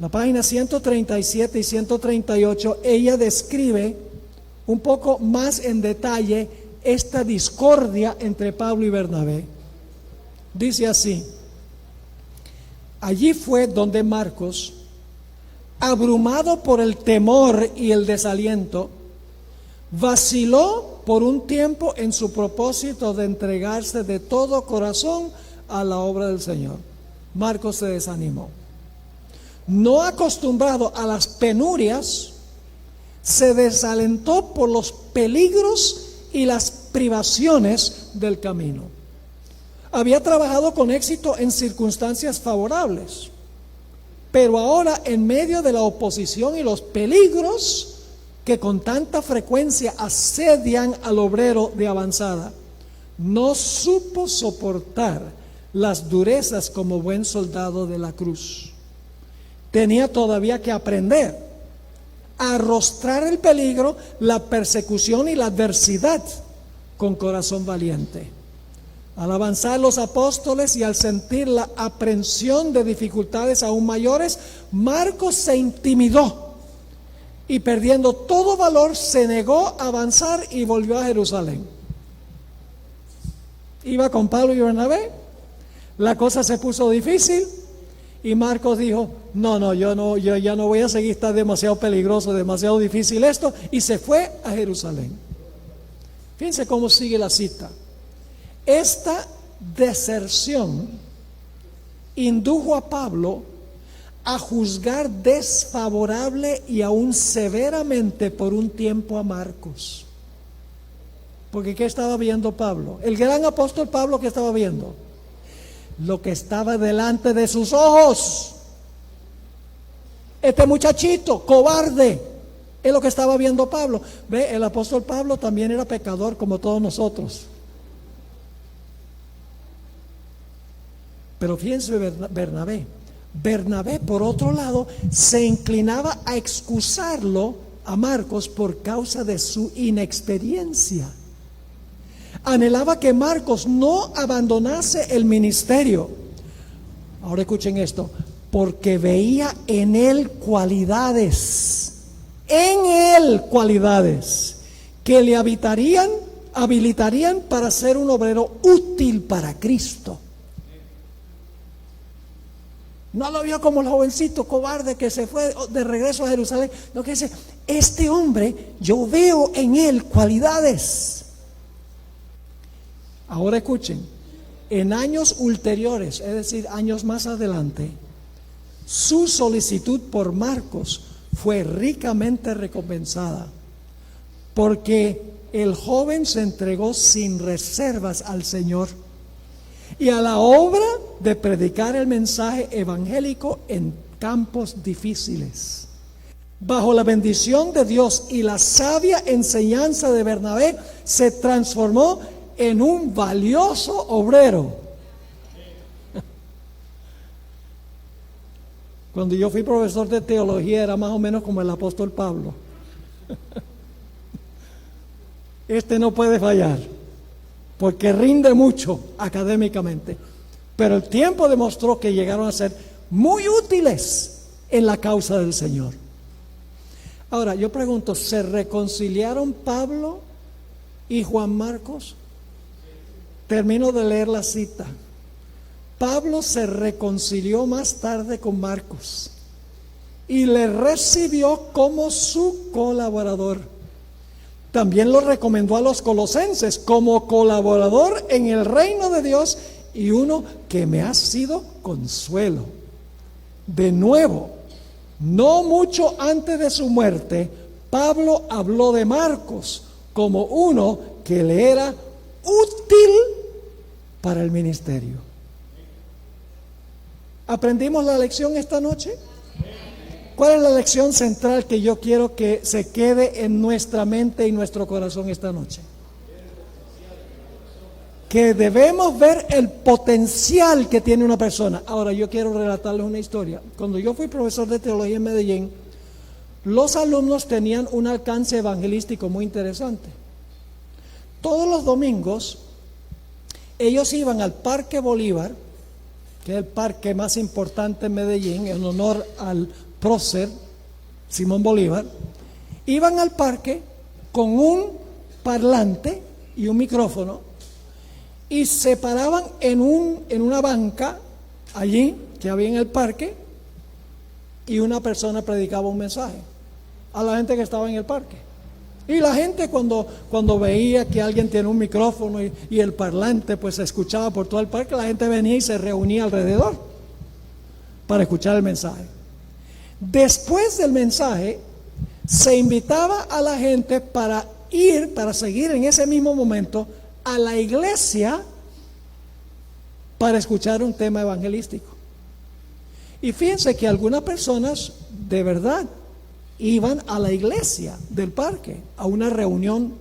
La página 137 y 138, ella describe un poco más en detalle esta discordia entre Pablo y Bernabé. Dice así: allí fue donde Marcos, abrumado por el temor y el desaliento, vaciló por un tiempo en su propósito de entregarse de todo corazón a la obra del Señor. Marcos se desanimó. No acostumbrado a las penurias, se desalentó por los peligros y las privaciones del camino. Había trabajado con éxito en circunstancias favorables, pero ahora, en medio de la oposición y los peligros que con tanta frecuencia asedian al obrero de avanzada, no supo soportar las durezas como buen soldado de la cruz. Tenía todavía que aprender a arrostrar el peligro, la persecución y la adversidad con corazón valiente. Al avanzar los apóstoles y al sentir la aprensión de dificultades aún mayores, Marcos se intimidó y, perdiendo todo valor, se negó a avanzar y volvió a Jerusalén. Iba con Pablo y Bernabé, la cosa se puso difícil y Marcos dijo: yo ya no voy a seguir, está demasiado peligroso, demasiado difícil esto, y se fue a Jerusalén. Fíjense cómo sigue la cita. Esta deserción indujo a Pablo a juzgar desfavorable y aún severamente por un tiempo a Marcos. Porque ¿qué estaba viendo Pablo? El gran apóstol Pablo, ¿qué estaba viendo? Lo que estaba delante de sus ojos. Este muchachito cobarde es lo que estaba viendo Pablo. Ve, el apóstol Pablo también era pecador como todos nosotros. Pero fíjense Bernabé, por otro lado, se inclinaba a excusarlo a Marcos por causa de su inexperiencia. Anhelaba que Marcos no abandonase el ministerio. Ahora escuchen esto: porque veía en él cualidades que le habilitarían para ser un obrero útil para Cristo. No lo vio como el jovencito cobarde que se fue de regreso a Jerusalén. No, que dice: este hombre, yo veo en él cualidades. Ahora escuchen, en años ulteriores, es decir, años más adelante, su solicitud por Marcos fue ricamente recompensada, porque el joven se entregó sin reservas al Señor y a la obra de predicar el mensaje evangélico en campos difíciles. Bajo la bendición de Dios y la sabia enseñanza de Bernabé, se transformó en un valioso obrero. Cuando yo fui profesor de teología era más o menos como el apóstol Pablo. Este no puede fallar, porque rinde mucho académicamente. Pero el tiempo demostró que llegaron a ser muy útiles en la causa del Señor. Ahora, yo pregunto, ¿se reconciliaron Pablo y Juan Marcos? Termino de leer la cita. Pablo se reconcilió más tarde con Marcos y le recibió como su colaborador. También lo recomendó a los colosenses como colaborador en el reino de Dios y uno que me ha sido consuelo. De nuevo, no mucho antes de su muerte, Pablo habló de Marcos como uno que le era útil para el ministerio. ¿Aprendimos la lección esta noche? ¿Cuál es la lección central que yo quiero que se quede en nuestra mente y nuestro corazón esta noche? Que debemos ver el potencial que tiene una persona. Ahora, yo quiero relatarles una historia. Cuando yo fui profesor de teología en Medellín, los alumnos tenían un alcance evangelístico muy interesante. Todos los domingos, ellos iban al Parque Bolívar, que es el parque más importante en Medellín, en honor al prócer Simón Bolívar. Iban al parque con un parlante y un micrófono y se paraban en una banca allí que había en el parque, y una persona predicaba un mensaje a la gente que estaba en el parque. Y la gente cuando veía que alguien tiene un micrófono y el parlante pues se escuchaba por todo el parque, la gente venía y se reunía alrededor para escuchar el mensaje. Después del mensaje se invitaba a la gente para seguir en ese mismo momento a la iglesia para escuchar un tema evangelístico. Y fíjense que algunas personas de verdad iban a la iglesia del parque, a una reunión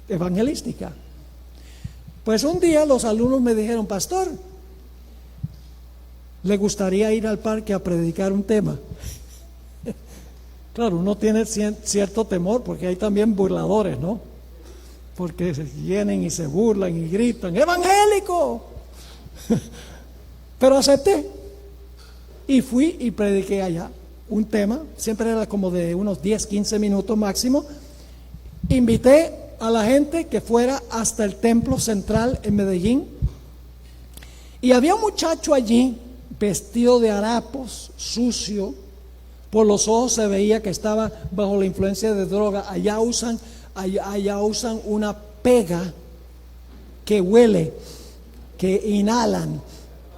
evangelística. Pues un día los alumnos me dijeron: pastor, ¿le gustaría ir al parque a predicar un tema? Claro, uno tiene cierto temor porque hay también burladores, ¿no? Porque se vienen y se burlan y gritan: ¡evangélico! Pero acepté y fui y prediqué allá un tema. Siempre era como de unos 10, 15 minutos máximo. Invité a la gente que fuera hasta el templo central en Medellín, y había un muchacho allí vestido de harapos, sucio. Por los ojos se veía que estaba bajo la influencia de droga. Allá usan una pega que huele, que inhalan,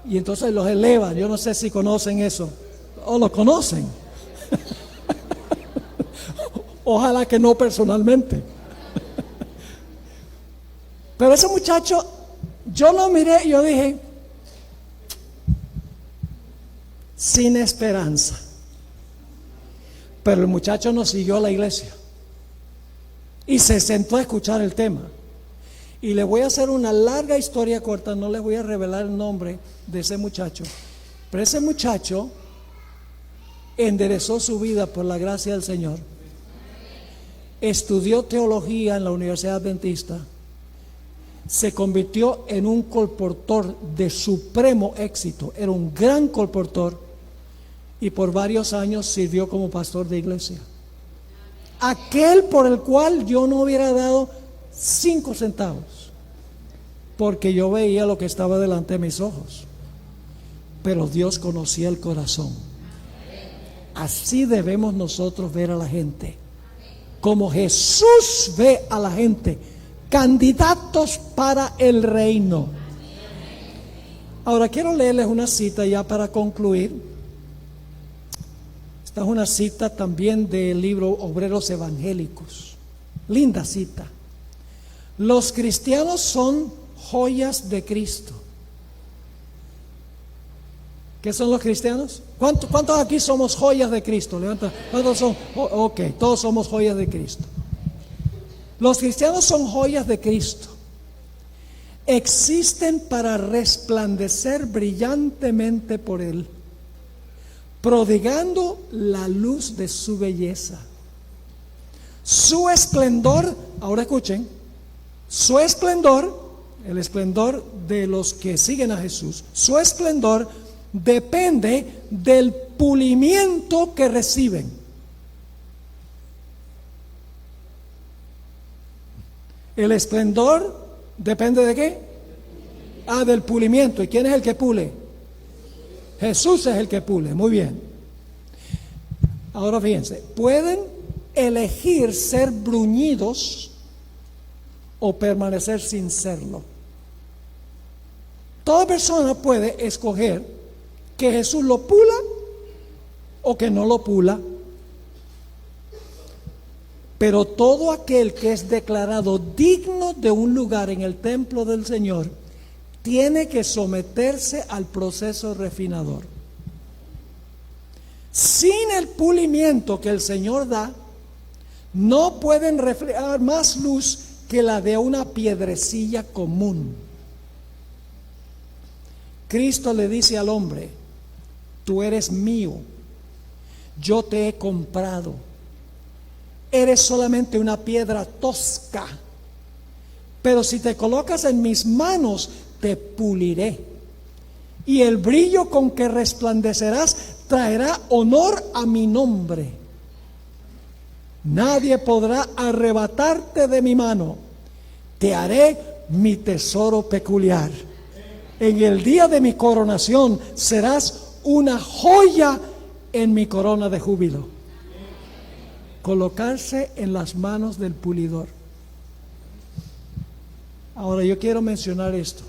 y entonces los elevan. Yo no sé si conocen eso o lo conocen. Ojalá que no personalmente. Pero ese muchacho, yo lo miré y yo dije: sin esperanza. Pero el muchacho nos siguió a la iglesia y se sentó a escuchar el tema. Y le voy a hacer una larga historia corta, no les voy a revelar el nombre de ese muchacho, pero ese muchacho enderezó su vida por la gracia del Señor. Estudió teología en la Universidad Adventista, se convirtió en un colportor de supremo éxito, era un gran colportor, y por varios años sirvió como pastor de iglesia. Aquel por el cual yo no hubiera dado 5 centavos, porque yo veía lo que estaba delante de mis ojos, pero Dios conocía el corazón. Así debemos nosotros ver a la gente, como Jesús ve a la gente, candidatos para el reino. Ahora quiero leerles una cita ya para concluir. Esta es una cita también del libro Obreros Evangélicos. Linda cita. Los cristianos son joyas de Cristo. ¿Qué son los cristianos? ¿Cuántos aquí somos joyas de Cristo? Levanta. ¿Cuántos son? Ok, todos somos joyas de Cristo. Los cristianos son joyas de Cristo. Existen para resplandecer brillantemente por Él, prodigando la luz de su belleza. Su esplendor, ahora escuchen, su esplendor, el esplendor de los que siguen a Jesús, su esplendor depende del pulimiento que reciben. El esplendor depende ¿de qué? Del pulimiento. ¿Y quién es el que pule? Jesús es el que pule. Muy bien. Ahora fíjense, pueden elegir ser bruñidos o permanecer sin serlo. Toda persona puede escoger que Jesús lo pula o que no lo pula. Pero todo aquel que es declarado digno de un lugar en el templo del Señor tiene que someterse al proceso refinador. Sin el pulimiento que el Señor da, no pueden reflejar más luz que la de una piedrecilla común. Cristo le dice al hombre: tú eres mío, yo te he comprado, eres solamente una piedra tosca, pero si te colocas en mis manos, te puliré, y el brillo con que resplandecerás traerá honor a mi nombre. Nadie podrá arrebatarte de mi mano. Te haré mi tesoro peculiar. En el día de mi coronación serás una joya en mi corona de júbilo. Colocarse en las manos del pulidor. Ahora yo quiero mencionar esto.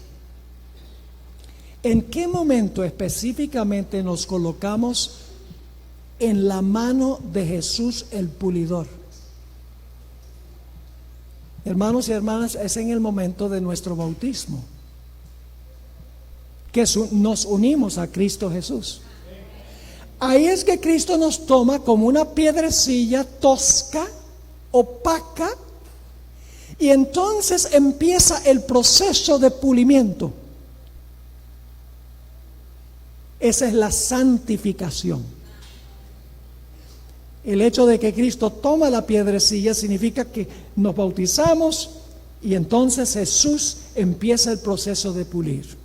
¿En qué momento específicamente nos colocamos en la mano de Jesús el pulidor? Hermanos y hermanas, es en el momento de nuestro bautismo que nos unimos a Cristo Jesús. Ahí es que Cristo nos toma como una piedrecilla tosca, opaca, y entonces empieza el proceso de pulimiento. Esa es la santificación. El hecho de que Cristo toma la piedrecilla significa que nos bautizamos y entonces Jesús empieza el proceso de pulir.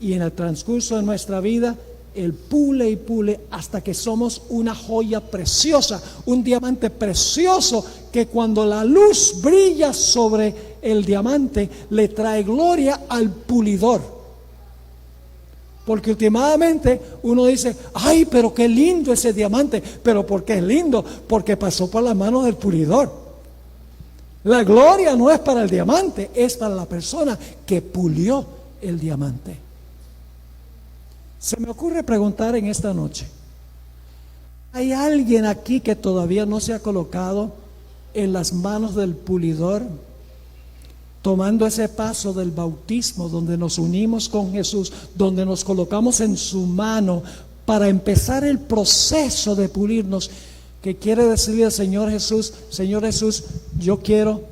Y en el transcurso de nuestra vida, Él pule y pule hasta que somos una joya preciosa, un diamante precioso que cuando la luz brilla sobre el diamante le trae gloria al pulidor. Porque últimamente uno dice, ay, pero qué lindo ese diamante. Pero ¿por qué es lindo? Porque pasó por las manos del pulidor. La gloria no es para el diamante, es para la persona que pulió el diamante. Se me ocurre preguntar en esta noche, ¿hay alguien aquí que todavía no se ha colocado en las manos del pulidor? Tomando ese paso del bautismo donde nos unimos con Jesús, donde nos colocamos en su mano para empezar el proceso de pulirnos, que quiere decirle al Señor Jesús, yo quiero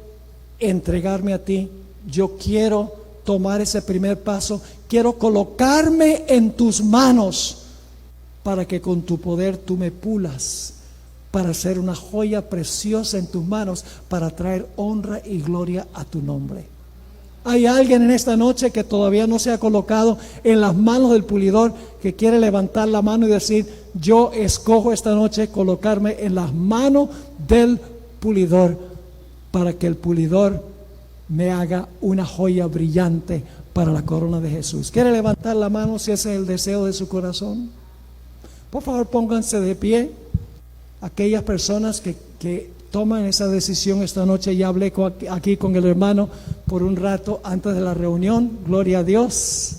entregarme a ti, yo quiero tomar ese primer paso, quiero colocarme en tus manos para que con tu poder tú me pulas, para ser una joya preciosa en tus manos, para traer honra y gloria a tu nombre. Hay alguien en esta noche que todavía no se ha colocado en las manos del pulidor, que quiere levantar la mano y decir, yo escojo esta noche colocarme en las manos del pulidor, para que el pulidor me haga una joya brillante para la corona de Jesús. ¿Quiere levantar la mano si ese es el deseo de su corazón? Por favor, pónganse de pie. Aquellas personas que toman esa decisión esta noche, ya hablé aquí con el hermano por un rato antes de la reunión, gloria a Dios.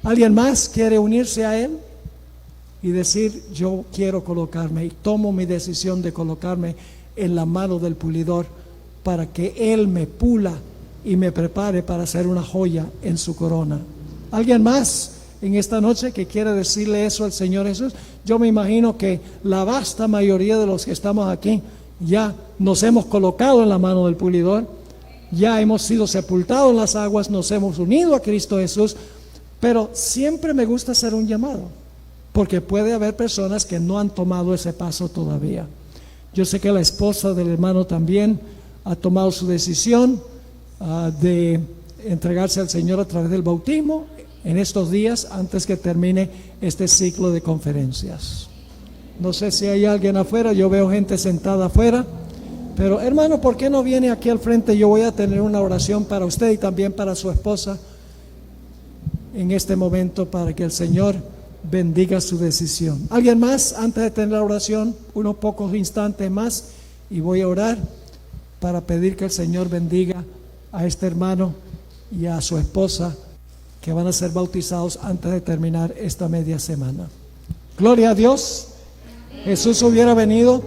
¿Alguien más quiere unirse a él y decir, yo quiero colocarme y tomo mi decisión de colocarme en la mano del pulidor para que él me pula y me prepare para ser una joya en su corona? ¿Alguien más en esta noche que quiere decirle eso al Señor Jesús? Yo me imagino que la vasta mayoría de los que estamos aquí ya nos hemos colocado en la mano del pulidor, ya hemos sido sepultados en las aguas, nos hemos unido a Cristo Jesús, pero siempre me gusta hacer un llamado, porque puede haber personas que no han tomado ese paso todavía. Yo sé que la esposa del hermano también ha tomado su decisión de entregarse al Señor a través del bautismo en estos días antes que termine este ciclo de conferencias. No sé si hay alguien afuera, yo veo gente sentada afuera, pero hermano, ¿por qué no viene aquí al frente? Yo voy a tener una oración para usted y también para su esposa en este momento para que el Señor bendiga su decisión. ¿Alguien más antes de tener la oración? Unos pocos instantes más y voy a orar para pedir que el Señor bendiga a este hermano y a su esposa que van a ser bautizados antes de terminar esta media semana. Gloria a Dios. Jesús hubiera venido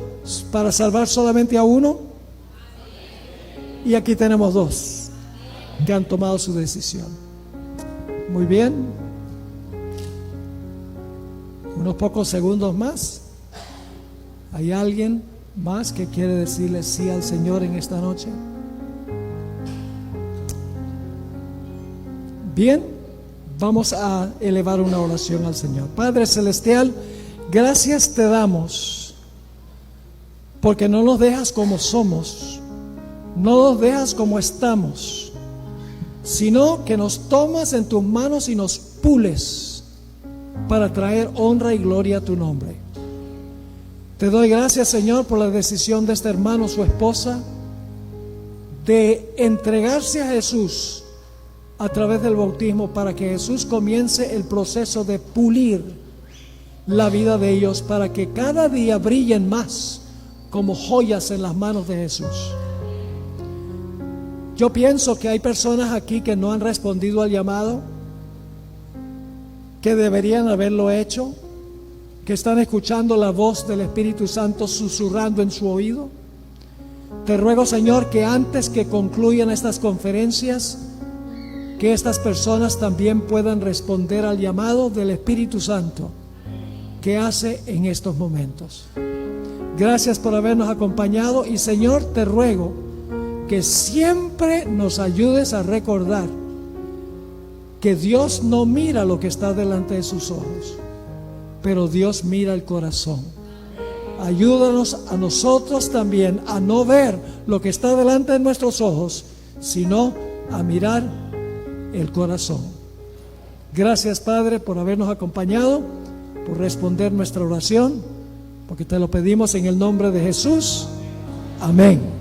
para salvar solamente a uno, y aquí tenemos dos que han tomado su decisión. Muy bien, unos pocos segundos más. ¿Hay alguien más que quiere decirle sí al Señor en esta noche? Bien, vamos a elevar una oración al Señor. Padre Celestial, gracias te damos porque no nos dejas como somos, no nos dejas como estamos, sino que nos tomas en tus manos y nos pules para traer honra y gloria a tu nombre. Te doy gracias, Señor, por la decisión de este hermano, su esposa, de entregarse a Jesús a través del bautismo, para que Jesús comience el proceso de pulir la vida de ellos, para que cada día brillen más como joyas en las manos de Jesús. Yo pienso que hay personas aquí que no han respondido al llamado, que deberían haberlo hecho, que están escuchando la voz del Espíritu Santo susurrando en su oído. Te ruego, Señor, que antes que concluyan estas conferencias, que estas personas también puedan responder al llamado del Espíritu Santo que hace en estos momentos. Gracias por habernos acompañado, y Señor, te ruego que siempre nos ayudes a recordar que Dios no mira lo que está delante de sus ojos, pero Dios mira el corazón. Ayúdanos a nosotros también a no ver lo que está delante de nuestros ojos, sino a mirar el corazón. Gracias, Padre, por habernos acompañado, por responder nuestra oración, porque te lo pedimos en el nombre de Jesús. Amén.